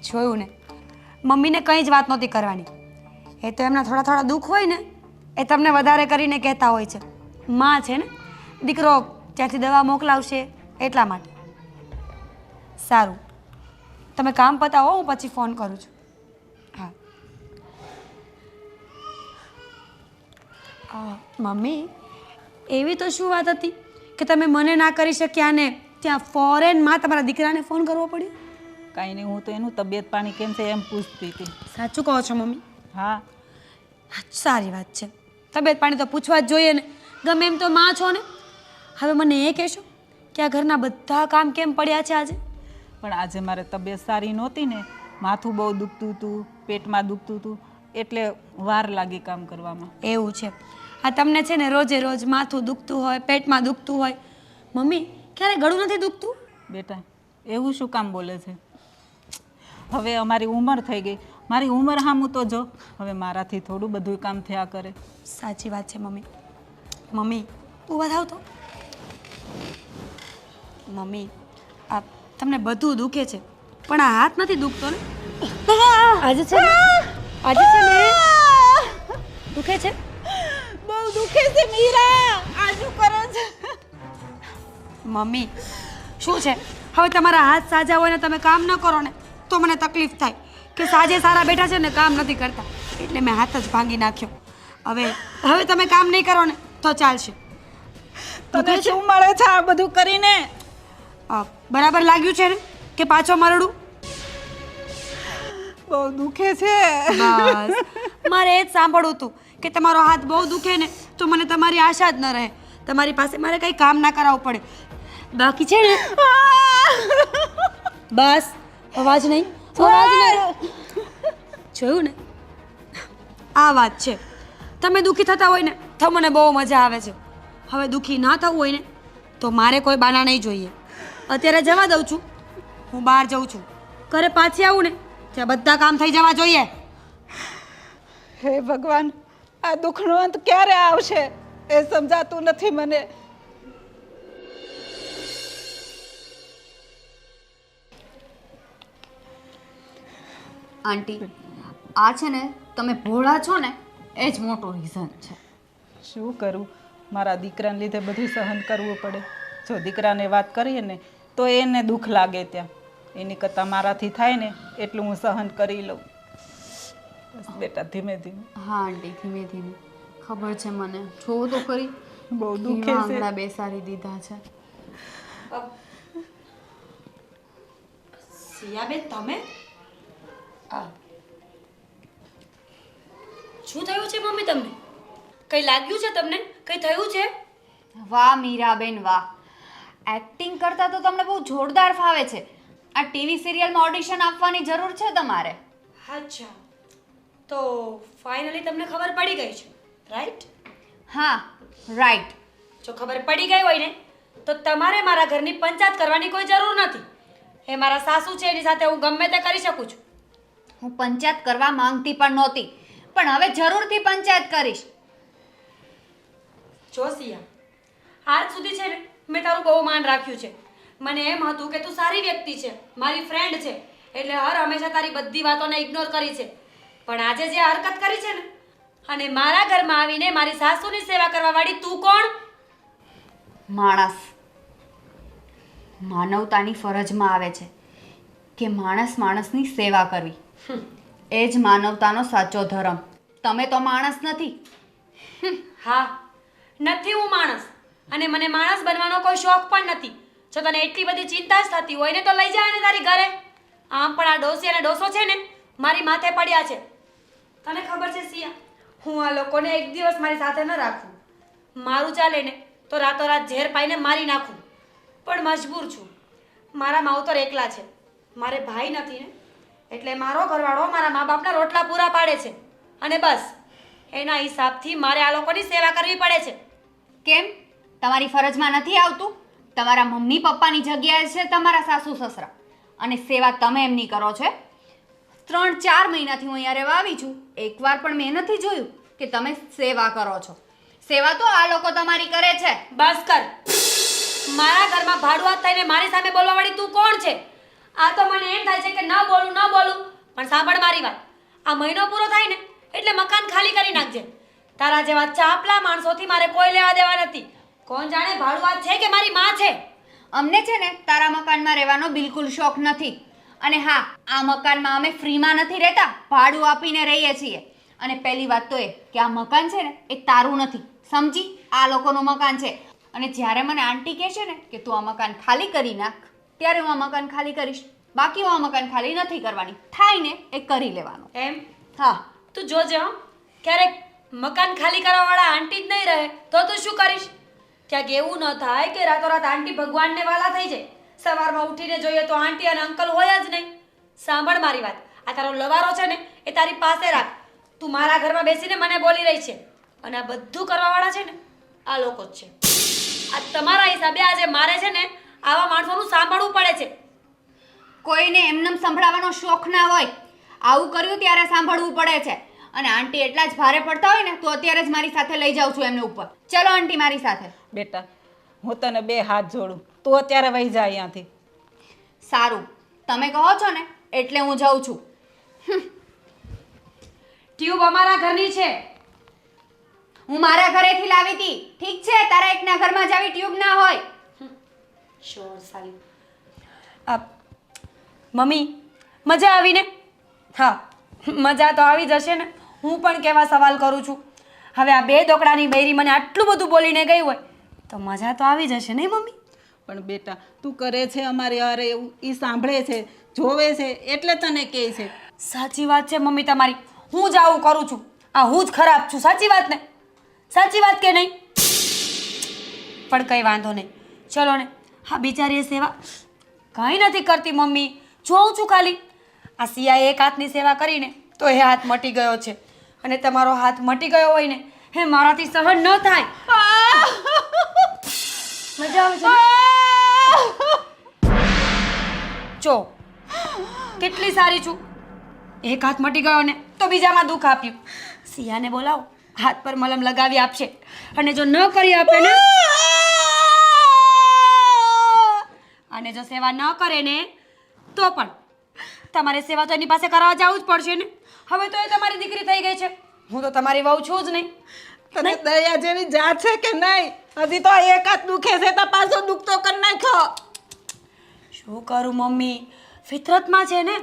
જોયું ને, મમ્મીને કંઈ જ વાત નહોતી કરવાની. એ તો એમના થોડા થોડા દુઃખ હોય ને એ તમને વધારે કરીને કહેતા હોય છે. માં છે ને, દીકરો ત્યાંથી દવા મોકલાવશે એટલા માટે. સારું, તમે કામ પતાવો, હું પછી ફોન કરું છું. હા મમ્મી, એવી તો શું વાત હતી કે તમે મને ના કરી શક્યા ને ત્યાં ફોરેનમાં તમારા દીકરાને ફોન કરવો પડ્યો? કાંઈ નહીં, હું તો એનું તબિયત પાણી કેમ છે એમ પૂછતી હતી. સાચું કહો છો મમ્મી? હા. સારી વાત છે. તબિયત પાણી તો પૂછવા જ જોઈએ ને, ગમે એમ તો માં છો ને. હવે મને એ કહેશો કે આ ઘરના બધા કામ કેમ પડ્યા છે આજે? પણ આજે મારે તબિયત સારી નહોતી ને, માથું બહુ દુખતું હતું, પેટમાં દુખતું હતું, એટલે વાર લાગી કામ કરવામાં. એવું છે? આ તમને છે ને રોજે રોજ માથું દુખતું હોય, પેટમાં દુખતું હોય. મમ્મી, ક્યારે ગળું નથી દુખતું? બેટા, એવું શું કામ બોલે છે? હવે અમારી ઉંમર થઈ ગઈ, મારી ઉંમર સામું તો જો. હવે મારાથી થોડું બધું કામ થયા કરે. સાચી વાત છે મમ્મી. મમ્મી, ઊભા થાવ તો. મમ્મી, આ તમને બધું દુખે છે પણ આ હાથ નથી દુખતો ને? આજે છે ને દુખે છે? બહુ દુખે છે મીરા, આ શું કરે છે? મમ્મી, શું છે? હવે તમારા હાથ સાજા હોય ને તમે કામ ન કરો ને તો મને તકલીફ થાય કે સાજે સારા બેઠા છે ને કામ નથી કરતા, એટલે મેં હાથ જ ભાંગી નાખ્યો. હવે તમે કામ નહીં કરો ને તો ચાલશે. તને શું મળે છે આ બધું કરીને? બરાબર લાગ્યું છે ને કે પાછો મરડું? બહુ દુખે છે. બસ મારે એ જ સાંભળવું હતું કે તમારો હાથ બહુ દુખે ને તો મને તમારી આશા જ ન રહે. તમારી પાસે મારે કંઈ કામ ના કરાવવું પડે. બાકી છે ને, બસ અવાજ નહીં. જોયું ને, આ વાત છે. તમે દુઃખી થતા હોય ને તો મને બહુ મજા આવે છે. હવે દુઃખી ના થવું હોય ને તો મારે કોઈ બાના નહીં જોઈએ. અત્યારે જવા દઉં છું, હું બહાર જાઉં છું. ઘરે પાછી આવું ને ત્યાં બધા કામ થઈ જવા જોઈએ. હે ભગવાન, આ દુઃખનો અંત ક્યારે આવશે એ સમજાતું નથી મને. આંટી, આ છે ને તમે ભોળા છો ને એ જ મોટું રીઝન છે. શું કરું, મારા દીકરાને લીધે બધું સહન કરવું પડે. જો દીકરાને વાત કરીએ ને તો એને દુઃખ લાગે ત્યાં. એની કરતાં મારાથી થાય ને એટલું હું સહન કરી લઉં. બસ બેટા, ધીમે ધીમે. હા આંટી, ધીમે ધીમે. ખબર છે મને, જોવું તો ખરી. બહુ દુખે છે. આંગળા બેસાડી દીધા છે. સિયાબેન, તમે શું થયું છે મમ્મી તમને? કઈ લાગ્યું છે તમને? કઈ થયું છે? વાહ મીરાબેન વાહ, એક્ટિંગ કરતા તો તમને બહુ જોરદાર ફાવે છે. આ ટીવી સિરિયલમાં ઓડિશન આપવાની જરૂર છે તમારે. અચ્છા, તો ફાઇનલી તમને ખબર પડી ગઈ છે, રાઈટ? હા રાઈટ. જો ખબર પડી ગઈ હોય ને તો તમારે મારા ઘરની પંચાયત કરવાની કોઈ જરૂર નથી. એ મારા સાસુ છે, એની સાથે હું ગમે તે કરી શકું છું. હું પંચાયત કરવા માંગતી પણ નહોતી, પણ હવે જરૂરથી પંચાયત કરીશ. જો સિયા, આજ સુધી છે ને મેં તારું બહુ માન રાખ્યું છે. મને એમ હતું કે તું સારી વ્યક્તિ છે, મારી ફ્રેન્ડ છે, એટલે હર હંમેશા તારી બધી વાતોને ઇગ્નોર કરી છે. પણ આજે જે હરકત કરી છે ને, અને મારા ઘરમાં આવીને મારી સાસુની સેવા કરવા વાળી તું કોણ? માણસ. માનવતાની ફરજમાં આવે છે કે માણસ માણસની સેવા કરવી. એ જ માનવતાનો સાચો ધર્મ. તમે તો માણસ નથી. હા, નથી હું માણસ, અને મને માણસ બનવાનો કોઈ શોખ પણ નથી. જો તને એટલી બધી ચિંતા જ થતી હોય ને તો લઈ જા ને તારી ઘરે. આમ પણ આ ડોસી અને ડોસો છે ને મારી માથે પડ્યા છે. તને ખબર છે સિયા, હું આ લોકોને એક દિવસ મારી સાથે ન રાખું. મારું ચાલે ને તો રાતોરાત ઝેર પાઈને મારી નાખું, પણ મજબૂર છું. મારા માવતર એકલા છે, મારે ભાઈ નથી ને, એટલે મારો ઘરવાળો મારા મા બાપના રોટલા પૂરા પાડે છે, અને બસ એના હિસાબથી મારે આ લોકોની સેવા કરવી પડે છે. કેમ? તમારી ફરજમાં નથી આવતું? તમારા મમ્મી પપ્પાની જગ્યાએ છે તમારા સાસુ સસરા, અને સેવા તમે એમની કરો છો. 3-4 મહિનાથી હું અહીંયા રહેવા આવી છું, એકવાર પણ મેં નથી જોયું કે તમે સેવા કરો છો. સેવા તો આ લોકો તમારી કરે છે. બસ કર. મારા ઘરમાં ભાડુઆત થઈને મારી સામે બોલવા વાળી તું કોણ છે? આ તો મને એમ થાય છે કે ન બોલું, પણ સાંભળ મારી વાત. આ મહિનો પૂરો થાય ને એટલે મકાન ખાલી કરી નાખજે. તારા જેવા ચાપલા માણસોથી મારે કોઈ લેવા દેવા નથી. કોણ જાણે ભાડુઆત છે કે મારી માં છે. અમને છે ને તારા મકાનમાં રહેવાનો બિલકુલ શોખ નથી. અને હા, આ મકાનમાં અમે ફ્રીમાં નથી રહેતા, ભાડું આપીને રહીએ છીએ. અને પહેલી વાત તો એ કે આ મકાન છે ને એ તારું નથી, સમજી? આ લોકોનું મકાન છે. અને જ્યારે મને આંટી કહે છે ને કે તું આ મકાન ખાલી કરી નાખ, ત્યારે હું આ મકાન ખાલી કરીશ. બાકી હું આ મકાન ખાલી નથી કરવાની. થાય ને એ કરી લેવાનું. એમ? હા. તું જોજે હો, ક્યારેક મકાન ખાલી કરવાવાળા આંટી જ નહીં રહે તો તું શું કરીશ? ક્યાંક એવું ન થાય કે રાતોરાત આંટી ભગવાનને વાલા થઈ જાય. સવારમાં ઉઠીને જોઈએ તો આંટી અને અંકલ હોય જ નહીં. સાંભળ મારી વાત, આ તારો લવારો છે ને એ તારી પાસે રાખ. તું મારા ઘરમાં બેસીને મને બોલી રહી છે, અને આ બધું કરવાવાળા છે ને આ લોકો જ છે. આ તમારા હિસાબે આજે મારે છે ને આવા માણસોનું સાંભળવું પડે છે. કોઈને એમનેમ સંભળાવવાનો શોખ ના હોય, આવું કર્યું ત્યારે સાંભળવું પડે છે. અને આંટી એટલા જ ભારે પડતા હોય ને તો અત્યારે જ મારી સાથે લઈ જાઉં છું એમને ઉપર. ચલો આંટી મારી સાથે. બેટા, હું તને 2 હાથ જોડું, તું અત્યારે વહી જા અહીંયાથી. સારું, તમે કહો છો ને એટલે હું જાઉં છું. ટ્યુબ અમારા ઘરની છે. હું મારા ઘરેથી લાવી હતી. ઠીક છે, તારા એકના ઘરમાં જ આવી ટ્યુબ ના હોય. શોર સાલી. મમ્મી, મજા આવી ને? હા, મજા તો આવી જશે ને. હું પણ કેવા સવાલ કરું છું. હવે આ 2 દોકડાની બૈરી મને આટલું બધું બોલીને ગઈ હોય તો મજા તો આવી જશે નહીં મમ્મી? પણ બેટા, તું કરે છે અમારી અરે એવું, એ સાંભળે છે, જોવે છે, એટલે તને કહે છે. સાચી વાત છે મમ્મી તમારી. હું જ આવું કરું છું, આ હું જ ખરાબ છું. સાચી વાત ને? સાચી વાત કે નહીં? પણ કંઈ વાંધો નહીં, ચલો ને. હા, બિચારી સેવા કંઈ નથી કરતી મમ્મી, જોઉં છું ખાલી. આ સિયાએ એક હાથની સેવા કરીને તો એ હાથ મટી ગયો છે, અને તમારો હાથ મટી ગયો હોય ને હે મારાથી સહન ન થાય. મજા આવે છે ને? જો કેટલી સારી છું. એક હાથ મટી ગયો ને તો બીજામાં દુઃખ આપ્યું. સિયાને બોલાવો, હાથ પર મલમ લગાવી આપશે, અને જો ન કરી આપે ને, અને જો સેવા ન કરે ને તો પણ તમારે સેવા તો એની પાસે કરવા જવું જ પડશે ને. હવે તો એ તમારી દીકરી થઈ ગઈ છે, હું તો તમારી વહુ છું જ નહીં. તને દયા જેવી જાત છે કે નહીં? હજી તો એક હાથ દુખે છે તો પાછો દુખતો કરી નાખ્યો. શું કરું મમ્મી, ફિતરતમાં છે ને,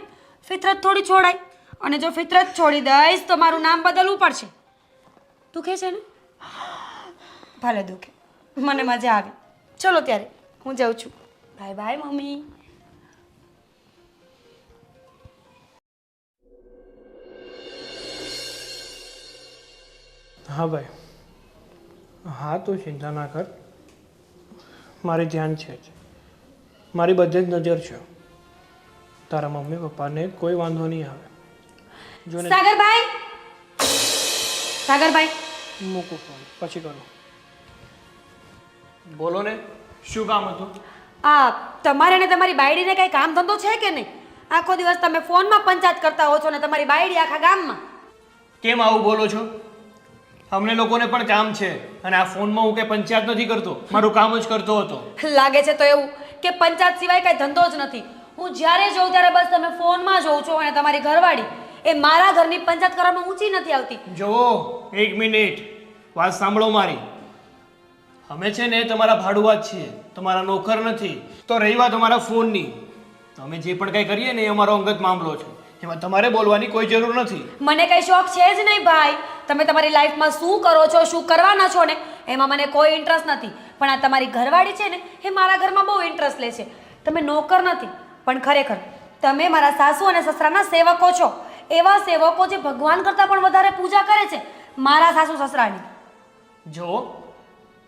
ફિતરત થોડી છોડાય. અને જો ફિતરત છોડી દઈશ તો મારું નામ બદલવું પડશે. દુખે છે ને? ભલે દુખે, મને મજા આવી. ચલો ત્યારે હું જાઉં છું. Bye bye mummy. હા ભાઈ, હા તું ચિંતા ના કર. મારે ધ્યાન છે જ, મારી બધે જ નજર છે. તારા મમ્મી પપ્પાને કોઈ વાંધો નહીં આવે. જો ને સાગરભાઈ, સાગરભાઈ, મૂકું ફોન, પછી કરું. બોલો ને, શું કામ હતું? તમારે ને તમારી બાયડીને કઈ કામ ધંધો છે કે નહીં? આખો દિવસ તમે ફોનમાં પંચાયત કરતા હો છો ને તમારી બાયડી આખા ગામમાં. કેમ આવું બોલો છો? અમને લોકોને પણ કામ છે અને આ ફોનમાં હું કંઈ પંચાયત નથી કરતો, મારું કામ જ કરતો હતો. લાગે છે તો એવું કે પંચાયત સિવાય કઈ ધંધો જ નથી. હું જ્યારે જોઉં ત્યારે બસ તમે ફોનમાં જોઉં છો અને તમારી ઘરવાળી એ મારા ઘરની પંચાયત કરવામાં ઊંચી નથી આવતી. જુઓ, 1 મિનિટ વાત સાંભળો મારી. અમે છે ને તમારા ભાડુઆત છીએ, તમારા નોકર નથી. તો રહી વાત અમારા ફોનની, તો અમે જે પણ કંઈ કરીએ ને એ અમારો અંગત મામલો છે, એમાં તમારે બોલવાની કોઈ જરૂર નથી. મને કઈ શોખ છે જ નહીં ભાઈ. તમે તમારી લાઈફમાં શું કરો છો, શું કરવાના છો ને એમાં મને કોઈ ઇન્ટરેસ્ટ નથી. પણ આ તમારી ઘરવાળી છે ને એ મારા ઘરમાં બહુ ઇન્ટરેસ્ટ લે છે. તમે નોકર નથી પણ ખરેખર તમે મારા સાસુ અને સસરાના સેવકો છો. એવા સેવકો જે ભગવાન કરતાં પણ વધારે પૂજા કરે છે મારા સાસુ સસરાની. જો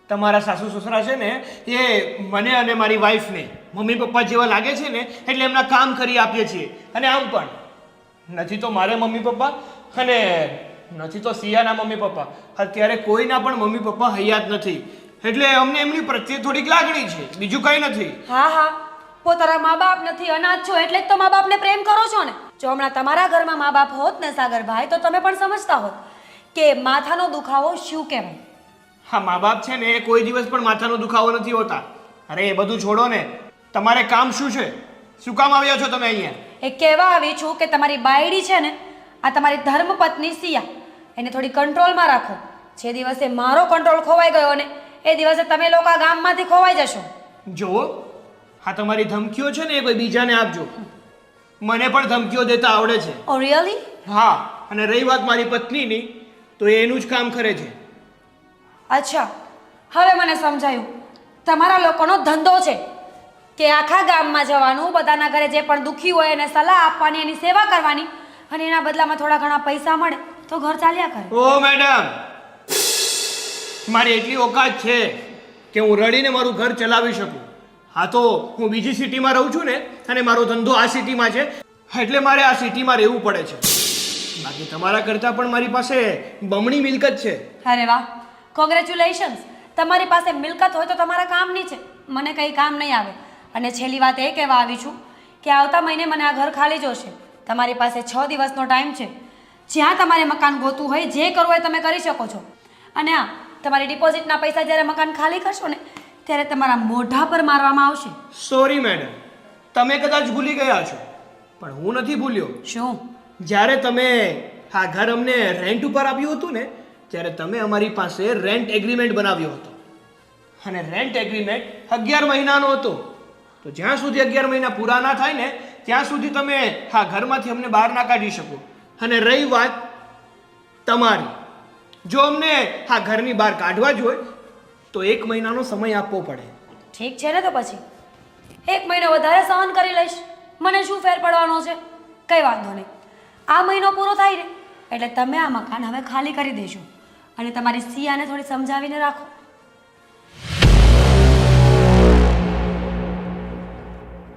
તમારા સાસુ સસરા છે ને એ મને અને મારી વાઈફને મમ્મી પપ્પા જેવા લાગે છે ને એટલે એમના કામ કરી આપીએ છીએ. અને આમ પણ નથી તો મારે મમ્મી પપ્પા અને નથી તો સિયાના મમ્મી પપ્પા. અત્યારે કોઈના પણ મમ્મી પપ્પા હયાત નથી, એટલે અમને એમની પ્રત્યે થોડીક લાગણી છે, બીજું કંઈ નથી. હા હા, પોતાના મા બાપ નથી, અનાથ છો એટલે જ તો મા બાપને પ્રેમ કરો છો ને. જો હમણાં તમારા ઘરમાં મા બાપ હોત ને સાગરભાઈ તો તમે પણ સમજતા હોત કે માથાનો દુખાવો શું કહેવાય. હા, મા બાપ છે ને એ કોઈ દિવસ પણ માથાનો દુખાવો નથી હોતા. અરે એ બધું છોડો ને, તમારે કામ શું છે? શું કામ આવ્યા છો તમે અહીંયા? એ કહેવા આવી છું કે તમારી બાયડી છે ને આ તમારી ધર્મપત્ની સિયા એને થોડી કંટ્રોલમાં રાખો. જે દિવસે મારો કંટ્રોલ ખોવાઈ ગયો ને એ દિવસે તમે લોકો આ ગામમાંથી ખોવાઈ જશો. જુઓ, હા તમારી ધમકીઓ છે ને એ કોઈ બીજાને આપજો. મને પણ ધમકીઓ દેતા આવડે છે. ઓ રિયલી? હા, અને રહી વાત મારી પત્નીની તો એ એનું જ કામ કરે છે. અચ્છા, હવે મને સમજાયું. તમારા લોકોનો ધંધો છે કે આખા ગામમાં જવાનું, બધાના ઘરે જે પણ દુઃખી હોય એને સલાહ આપવાની, એની સેવા કરવાની અને એના બદલામાં થોડા ઘણા પૈસા મળે તો ઘર ચાલ્યા કરે. ઓ મેડમ, મારી એટલી ઓકાત છે કે હું રડીને મારું ઘર ચલાવી શકું. હા, તો હું બીજી સિટીમાં રહું છું ને અને મારો ધંધો આ સિટીમાં છે એટલે મારે આ સિટીમાં રહેવું પડે છે. બાકી તમારા કરતાં પણ મારી પાસે બમણી મિલકત છે. અરે વાહ, કોંગ્રેચ્યુલેશન્સ. તમારી પાસે મિલકત હોય તો તમારા કામની છે, મને કંઈ કામ નહીં આવે. અને છેલ્લી વાત એ કહેવા આવી છું કે આવતા મહિને મને આ ઘર ખાલી જોશે. તમારી પાસે 6 દિવસનો ટાઈમ છે. જ્યાં તમારે મકાન ગોતવું હોય, જે કરવું હોય તમે કરી શકો છો. અને આ તમારી ડિપોઝિટના પૈસા જ્યારે મકાન ખાલી કરશો ને ત્યારે તમારા મોઢા પર મારવામાં આવશે. સોરી મેડમ, તમે કદાચ ભૂલી ગયા છો પણ હું નથી ભૂલ્યો. શું? જ્યારે તમે આ ઘર અમને રેન્ટ ઉપર આપ્યું હતું ને ત્યારે તમે અમારી પાસે રેન્ટ એગ્રીમેન્ટ બનાવ્યો હતો અને રેન્ટ એગ્રીમેન્ટ 11 મહિનાનો હતો. તો જ્યાં સુધી 11 મહિના પૂરા ના થાય ને ત્યાં સુધી તમે આ ઘરમાંથી અમને બહાર ના કાઢી શકો. અને રહી વાત તમારી, જો અમને આ ઘરની બહાર કાઢવા જ હોય તો 1 મહિનાનો સમય આપવો પડે. ઠીક છે ને, તો પછી 1 મહિનો વધારે સહન કરી લઈશ. મને શું ફેર પડવાનો છે? કંઈ વાંધો નહીં. આ મહિનો પૂરો થાય ને એટલે તમે આ મકાન હવે ખાલી કરી દેજો અને તમારી સિયાને થોડી સમજાવીને રાખો.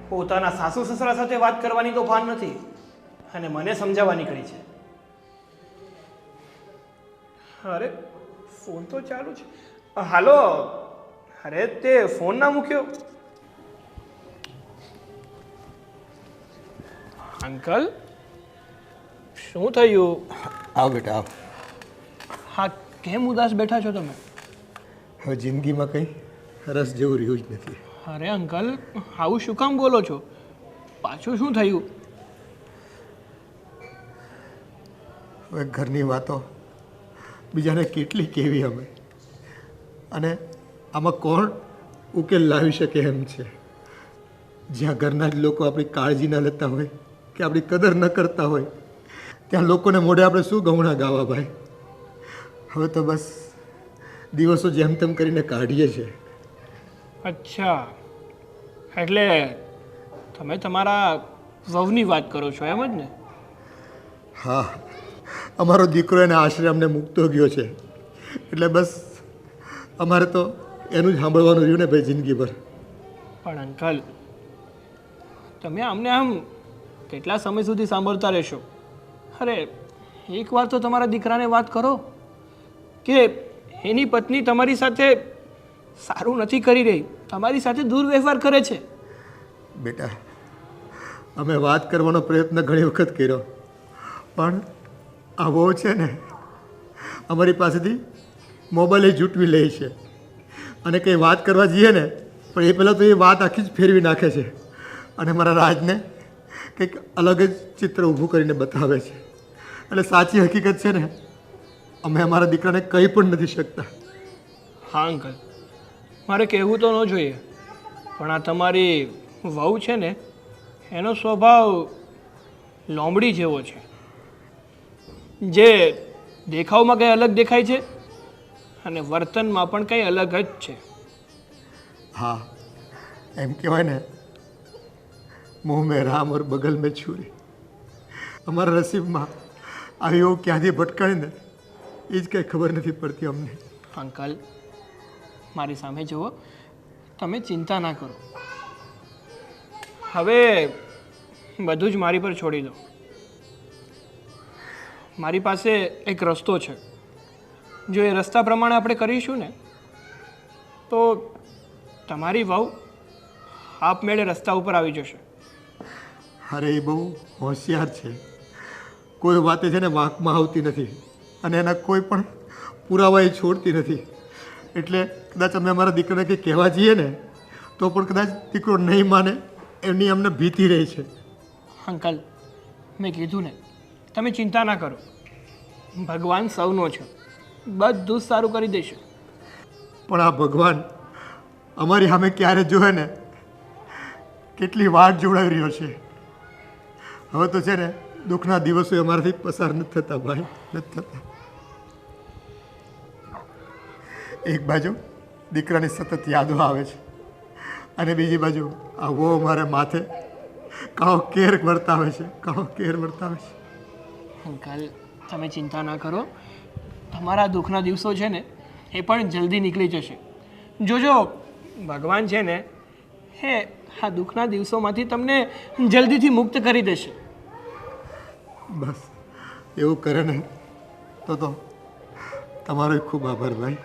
પોતાના સાસુ સસરા સાથે વાત કરવાની તો ભાન નથી અને મને સમજાવવા નીકળી છે. અરે ફોન તો ચાલુ છે. હાલો. અરે તે ફોન ના મૂક્યો? અંકલ, શું થયું? આવ બેટા આવ. હા, કેમ ઉદાસ બેઠા છો તમે? હવે જિંદગીમાં કંઈ રસ જેવું રહ્યું જ નથી. અરે અંકલ, આવું શું કામ બોલો છો? પાછું શું થયું? હવે ઘરની વાતો બીજાને કેટલી કહેવી અમે, અને આમાં કોણ ઉકેલ લાવી શકે એમ છે? જ્યાં ઘરના જ લોકો આપણી કાળજી ન લેતા હોય કે આપણી કદર ન કરતા હોય ત્યાં લોકોને મોઢે આપણે શું ગૌણા ગાવા ભાઈ. હવે તો બસ દિવસો જેમ તેમ કરીને કાઢીએ છીએ. અચ્છા, એટલે તમે તમારા વહુની વાત કરો છો એમ જ ને? હા, અમારો દીકરો એના આશરે અમને મૂકતો ગયો છે એટલે બસ અમારે તો એનું જ સાંભળવાનું રહ્યું ને ભાઈ જિંદગીભર. પણ અંકલ, તમે અમને આમ કેટલા સમય સુધી સાંભળતા રહેશો? અરે એકવાર તો તમારા દીકરાને વાત કરો કે એની પત્ની તમારી સાથે સારું નથી કરી રહી, તમારી સાથે દુર્વ્યવહાર કરે છે. બેટા, અમે વાત કરવાનો પ્રયત્ન ઘણી વખત કર્યો પણ આ વહુ છે ને અમારી પાસેથી મોબાઈલ એ જૂટવી લે છે અને કંઈ વાત કરવા જઈએ ને પણ એ પહેલાં તો એ વાત આખી જ ફેરવી નાખે છે અને મારા રાજને કંઈક અલગ જ ચિત્ર ઊભું કરીને બતાવે છે. એટલે સાચી હકીકત છે ને, અમે અમારા દીકરાને કંઈ પણ નથી શકતા. હા અંકલ, મારે કહેવું તો ન જોઈએ, પણ આ તમારી વહુ છે ને એનો સ્વભાવ લોમડી જેવો છે. જે દેખાવમાં કંઈ અલગ દેખાય છે અને વર્તનમાં પણ કંઈ અલગ જ છે. હા, એમ કહેવાય ને, મુંહ મેં રામ ઓર બગલ મેં છુરી. અમારા નસીબમાં આવી એવું ક્યાંથી ભટકાય ને એ જ કંઈ ખબર નથી પડતી અમને. અંકલ, મારી સામે જુઓ, તમે ચિંતા ના કરો. હવે બધું જ મારી પર છોડી દો. મારી પાસે એક રસ્તો છે. જો એ રસ્તા પ્રમાણે આપણે કરીશું ને તો તમારી વહુ આપમેળે રસ્તા ઉપર આવી જશે. અરે એ બહુ હોશિયાર છે. કોઈ વાતે છે ને વાંકમાં આવતી નથી અને એના કોઈ પણ પુરાવા એ છોડતી નથી. એટલે કદાચ અમે અમારા દીકરાને કંઈ કહેવા જઈએ ને તો પણ કદાચ દીકરો નહીં માને એની અમને ભીતિ રહી છે. અંકલ, મેં કીધું ને, તમે ચિંતા ના કરો. ભગવાન સૌનો છે, બધું જ સારું કરી દેશે. પણ આ ભગવાન અમારી સામે ક્યારે જોવે ને કેટલી વાટ જોડાવી રહ્યો છે. હવે તો છે ને દુઃખના દિવસો અમારાથી પસાર નથી થતા ભાઈ, નથી થતા. એક બાજુ દીકરાની સતત યાદો આવે છે અને બીજી બાજુ આ વો મારે માથે કાળો કેર વર્તાવે છે, કાળો કેર વર્તાવે છે. અંકલ, તમે ચિંતા ના કરો. તમારા દુઃખના દિવસો છે ને એ પણ જલ્દી નીકળી જશે. જોજો, ભગવાન છે ને એ આ દુઃખના દિવસોમાંથી તમને જલ્દીથી મુક્ત કરી દેશે. બસ એવું કરે ને તો તમારો ખૂબ આભાર ભાઈ.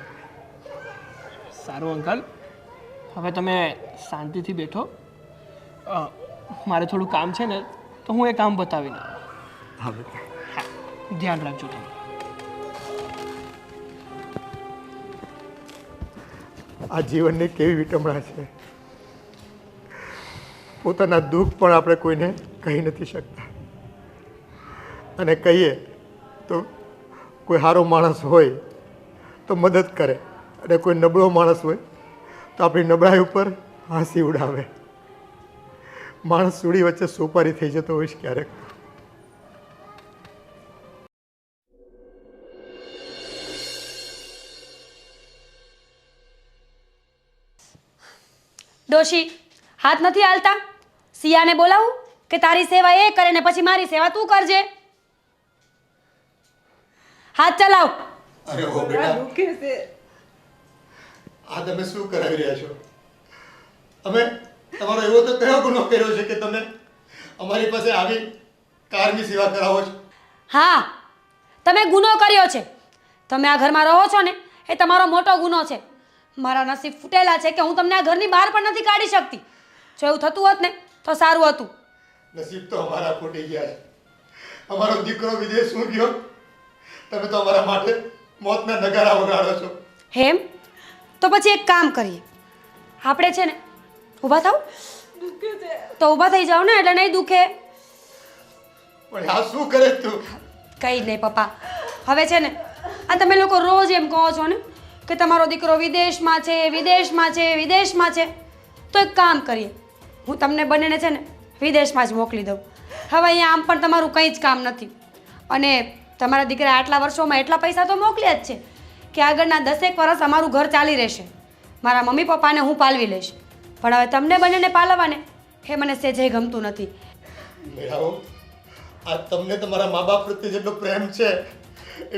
સારું અંકલ, હવે તમે શાંતિથી બેઠો. મારે થોડું કામ છે ને તો હું એ કામ બતાવીને આવું. હા બેટા. હા, ધ્યાન રાખજો તમે. આ જીવનની કેવી વિટંબણા છે. પોતાના દુઃખ પણ આપણે કોઈને કહી નથી શકતા અને કહીએ તો કોઈ સારો માણસ હોય તો મદદ કરે અને કોઈ નબળો માણસ હોય તો આપણી નબળાઈ ઉપર હાંસી ઉડાવે. માણસ સુડી વચ્ચે સોપારી થઈ જતો હોય છે ક્યારેક. ડોશી, હાથ નથી હાલતા? સિયાને બોલાવું કે તારી સેવા એ કરે ને પછી મારી સેવા તું કરજે? હાથ ચલાવ. અરે ઓ બેટા, આ તમે શું કરાવી રહ્યા છો? અમે તમારો એવો તો કયો ગુનો કર્યો છે કે તમે અમારી પાસે આવી કારની સેવા કરાવો છો? હા, તમે ગુનો કર્યો છે. તમે આ ઘરમાં રહો છો ને એ તમારો મોટો ગુનો છે. મારા નસીબ ફૂટેલા છે કે હું તમને આ ઘરની બહાર પણ નથી કાઢી શકતી. જો એવું થતું હોત ને તો સારું હતું. નસીબ તો અમારા ફૂટી ગયા છે. અમારો દીકરો વિદેશમાં ગયો, તમે તો અમારા માટે મોતના નગારા વગાડો છો. હેમ, તો પછી એક કામ કરીએ. આપણે છે ને ઊભા થાવ તો ઊભા થઈ જાવ ને એટલે નહીં દુખે. પણ આ શું કરે તું? કંઈ નહીં પપ્પા. હવે છે ને આ તમે લોકો રોજ એમ કહો છો ને કે તમારો દીકરો વિદેશમાં છે, વિદેશમાં છે, વિદેશમાં છે. તો એક કામ કરીએ, હું તમને બંનેને છે ને વિદેશમાં જ મોકલી દઉં. હવે અહીંયા આમ પણ તમારું કંઈ જ કામ નથી અને તમારા દીકરા આટલા વર્ષોમાં એટલા પૈસા તો મોકલ્યા જ છે કે આગળના 10 વર્ષ અમારું ઘર ચાલી રહેશે. મારા મમ્મી પપ્પાને હું પાલવી લઈશ. પણ હવે તમને બંનેને પાલવવાને એ મને સહેજે ગમતું નથી. મેળાઓ, આ તમને તમારા મા બાપ પ્રત્યે જેટલો પ્રેમ છે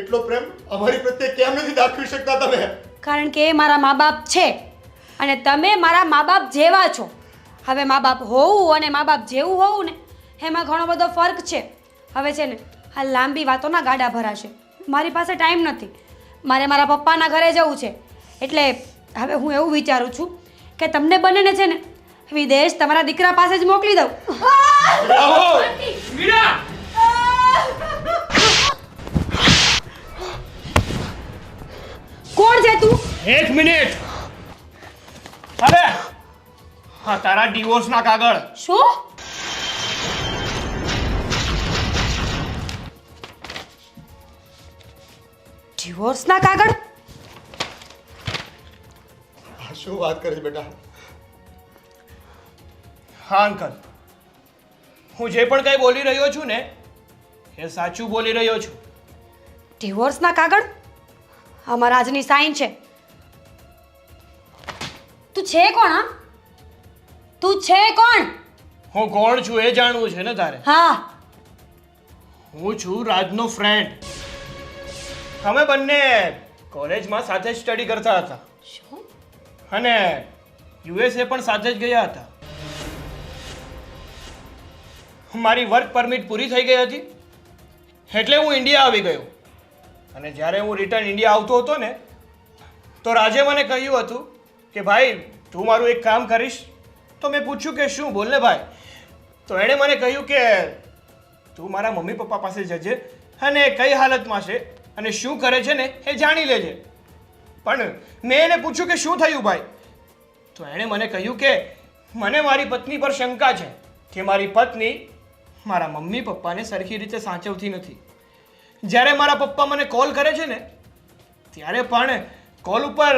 એટલો પ્રેમ અમારી પ્રત્યે કેમ નથી દાખવી શકતા તમે? કારણ કે એ મારા મા બાપ છે અને તમે મારા મા બાપ જેવા છો. હવે મા બાપ હોવું અને મા બાપ જેવું હોવું ને એમાં ઘણો બધો ફરક છે. હવે છે ને આ લાંબી વાતોના ગાડા ભરાશે. મારી પાસે ટાઈમ નથી. મારે મારા પપ્પાના ઘરે જવું છે. એટલે હવે હું એવું વિચારું છું કે તમને બંનેને છે ને વિદેશ તમારા દીકરા પાસે જ મોકલી દઉં. કોણ તું? 1 મિનિટ. હવે હા તારા ડિવોર્સના કાગળ. શું? ડિવોર્સના કાગળ? શું વાત કરે છે બેટા? હા અંકલ, હું જે પણ કંઈ બોલી રહ્યો છું ને એ સાચું બોલી રહ્યો છું. ડિવોર્સના કાગળ? આમાં રાજની સાઈન છે. તું છે કોણ? હા, તું છે કોણ? હું કોણ છું એ જાણવું છે ને તારે? હા. હું છું રાજનો ફ્રેન્ડ. અમે બંને કોલેજમાં સાથે જ સ્ટડી કરતા હતા શું? અને યુએસએ પણ સાથે જ ગયા હતા. મારી વર્ક પરમિટ પૂરી થઈ ગઈ હતી એટલે હું ઇન્ડિયા આવી ગયો. અને જ્યારે હું રિટર્ન ઇન્ડિયા આવતો હતો ને તો રાજે મને કહ્યું હતું કે ભાઈ તું મારું એક કામ કરીશ. તો મેં પૂછ્યું કે શું? બોલ ને ભાઈ. તો એણે મને કહ્યું કે તું મારા મમ્મી પપ્પા પાસે જજે અને કઈ હાલતમાં છે અને શું કરે છે ને એ જાણી લેજે. પણ મેં એને પૂછ્યું કે શું થયું ભાઈ? તો એણે મને કહ્યું કે મને મારી પત્ની પર શંકા છે કે મારી પત્ની મારા મમ્મી પપ્પાને સરખી રીતે સાચવતી નથી. જ્યારે મારા પપ્પા મને કોલ કરે છે ને ત્યારે પણ કોલ ઉપર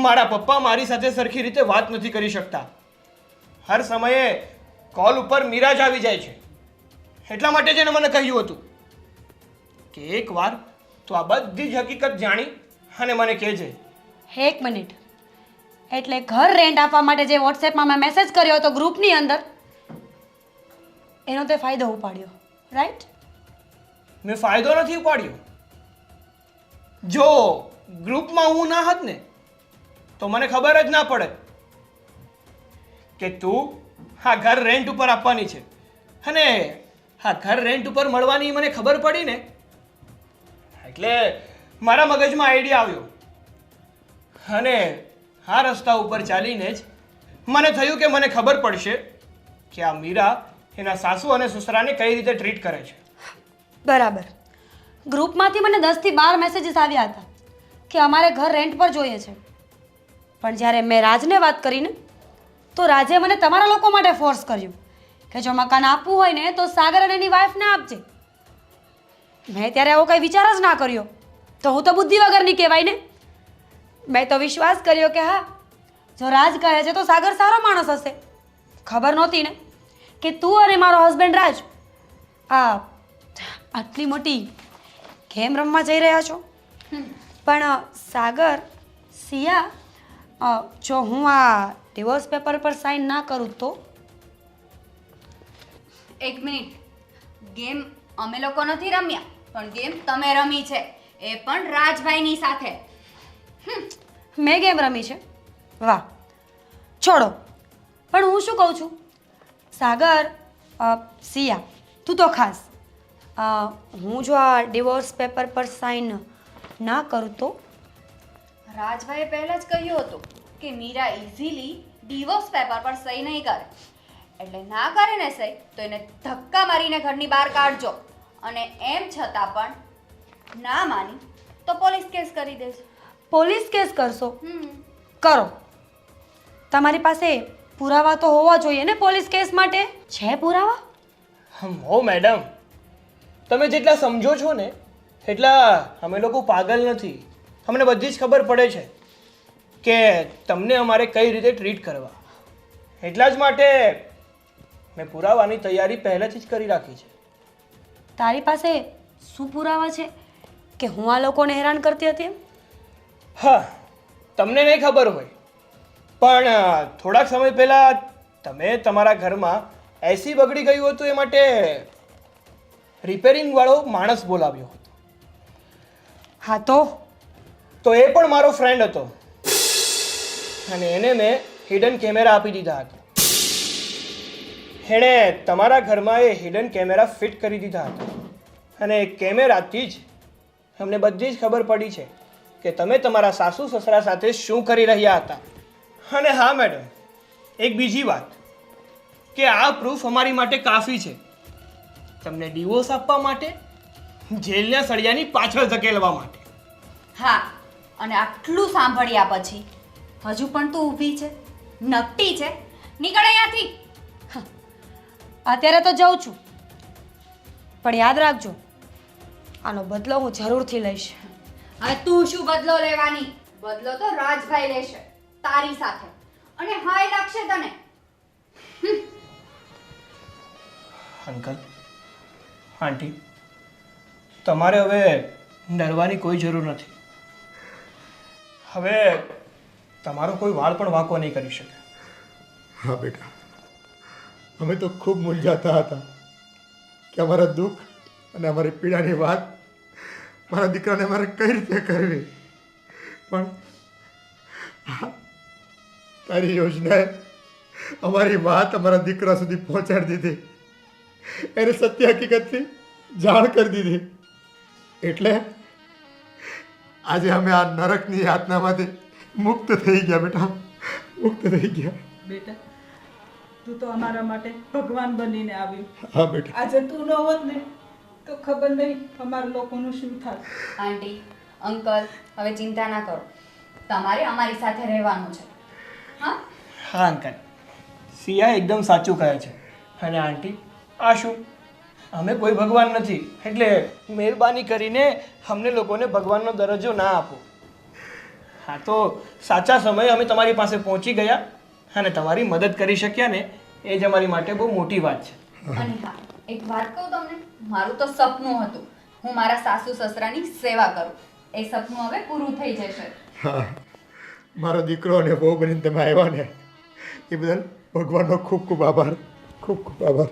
મારા પપ્પા મારી સાથે સરખી રીતે વાત નથી કરી શકતા. હર સમયે કોલ ઉપર મીરા જ આવી જાય છે. એટલા માટે જ એને મને કહ્યું હતું કે એકવાર તો આ બધી જ હકીકત જાણી અને મને કહેજે. એક મિનિટ. એટલે ઘર રેન્ટ આપવા માટે જે વોટ્સએપમાં મેં મેસેજ કર્યો હતો ગ્રુપની અંદર એનો તે ફાયદો ઉપાડ્યો, રાઈટ? મેં ફાયદો નથી ઉપાડ્યો. જો ગ્રુપમાં હું ના હોત ને તો મને ખબર જ ના પડે કે તું આ ઘર રેન્ટ ઉપર આપવાની છે. અને આ ઘર રેન્ટ ઉપર મળવાની મને ખબર પડી ને એટલે મારા મગજમાં આઈડિયા આવ્યો અને આ રસ્તા ઉપર ચાલીને જ મને થયું કે મને ખબર પડશે કે આ મીરા એના સાસુ અને સસરાને કઈ રીતે ટ્રીટ કરે છે. બરાબર. ગ્રુપમાંથી મને 10 થી 12 મેસેજીસ આવ્યા હતા કે અમારે ઘર રેન્ટ પર જોઈએ છે. પણ જ્યારે મેં રાજને વાત કરીને તો રાજે મને તમારા લોકો માટે ફોર્સ કર્યું કે જો મકાન આપવું હોય ને તો સાગર અને એની વાઈફને આપજે. મેં ત્યારે આવો કંઈ વિચાર જ ના કર્યો. તો હું તો બુદ્ધિ વગરની કહેવાય ને. મેં તો વિશ્વાસ કર્યો કે હા જો રાજ કહે છે તો સાગર સારો માણસ હશે. ખબર નહોતી ને કે તું અને મારો હસબન્ડ રાજ આટલી મોટી ગેમ રમવા જઈ રહ્યા છો. પણ સાગર, સિયા, જો હું આ ડિવોર્સ પેપર પર સાઇન ના કરું તો? એક મિનિટ. ગેમ અમે લોકો નથી રમ્યા, પણ ગેમ તમે રમી છે, એ પણ રાજભાઈની સાથે. મેં ગેમ રમી છે? વાહ, છોડો. પણ હું શું કહું છું, સાગર, સિયા, તું તો ખાસ, હું જો આ ડિવોર્સ પેપર પર સાઇન ના કરું તો? રાજભાઈએ પહેલા જ કહ્યું હતું કે મીરા ઇઝીલી ડિવોર્સ પેપર પર સહી નહીં કરે. એટલે ના કરે ને સહી તો એને ધક્કા મારીને ઘરની બહાર કાઢજો. અને એમ છતાં પણ ના માની તો પોલીસ કેસ કરી દેજો. પોલીસ કેસ કરશો? કરો. તમારી પાસે પુરાવા તો હોવા જોઈએ ને પોલીસ કેસ માટે. છે પુરાવા? હો મેડમ, તમે જેટલા સમજો છો ને એટલા અમે લોકો પાગલ નથી. અમને બધી જ ખબર પડે છે કે તમને અમારે કઈ રીતે ટ્રીટ કરવા. એટલા જ માટે મેં પુરાવાની તૈયારી પહેલાથી જ કરી રાખી છે. તારી પાસે શું પુરાવા છે કે હું આ લોકોને હેરાન કરતી હતી? હા, તમને નહીં ખબર હોય પણ થોડાક સમય પહેલાં તમે તમારા ઘરમાં એસી બગડી ગયું હતું એ માટે રિપેરિંગવાળો માણસ બોલાવ્યો હતો. હા તો એ પણ મારો ફ્રેન્ડ હતો અને એને મેં હિડન કેમેરા આપી દીધા હતા. એણે તમારા ઘરમાં એ હિડન કેમેરા ફિટ કરી દીધા હતા અને એ કેમેરાથી જ અમને બધી જ ખબર પડી છે કે તમે તમારા સાસુ સસરા સાથે શું કરી રહ્યા હતા. અને હા મેડમ, એક બીજી વાત કે આ પ્રૂફ અમારી માટે કાફી છે તમને ડિવોર્સ આપવા માટે, જેલના સળિયાની પાછળ ધકેલવા માટે. હા, અને આટલું સાંભળ્યા પછી હજુ પણ તું ઊભી છે, નકટી છે? નીકળ અહીંયાથી. અત્યારે તો જાઉં છું, પણ યાદ રાખજો આનો બદલો હું જરૂરથી લઈશ. હવે તું શું બદલો લેવાની? બદલો તો રાજભાઈ લેશે તારી સાથે, અને હાય લાગશે તને. અંકલ, આંટી, તમારે હવે ડરવાની કોઈ જરૂર નથી. હવે તમારો કોઈ વાળ પણ વાંકો નહીં કરી શકે. હા બેટા, અમે તો ખૂબ મૂંઝાતા હતા કે અમારા દુઃખ અને અમારી પીડાની વાત મારા દીકરાને અમારે કઈ રીતે કરવી, પણ તારી યોજનાએ અમારી વાત અમારા દીકરા સુધી પહોંચાડી દીધી, એને સત્ય હકીકતથી જાણ કરી દીધી. એટલે આજે અમે આ નરકની યાતનામાંથી મુક્ત થઈ ગયા બેટા, મુક્ત થઈ ગયા. બેટા તું તો અમારા માટે ભગવાન બનીને આવ્યું. હા બેટા. આજે તું ન હોત ને તો ખબર નહીં અમારા લોકોનું શું થાત. આંટી, અંકલ, હવે ચિંતા ના કરો, તમારે અમારી સાથે રહેવાનું છે. હા હા અંકલ, સિયા એકદમ સાચું કહે છે. અને આંટી, આ શું, અમે કોઈ ભગવાન નથી, એટલે મહેરબાની કરીને અમને લોકોને ભગવાનનો દરજ્જો ના આપો. હા, તો સાચા સમયે અમે તમારી પાસે પહોંચી ગયા અને તમારી મદદ કરી શક્યા ને, એ જ અમારી માટે બહુ મોટી વાત છે. અને હા, એક વાત કહું તમને, મારું તો સપનું હતું હું મારા સાસુ સસરાની સેવા કરું. એ સપનું હવે પૂરું થઈ જશે. હા, મારો દીકરો અને બહુ બનીને તમે આવ્યા ને, એ બદલ ભગવાનનો ખૂબ ખૂબ આભાર, ખૂબ ખૂબ આભાર.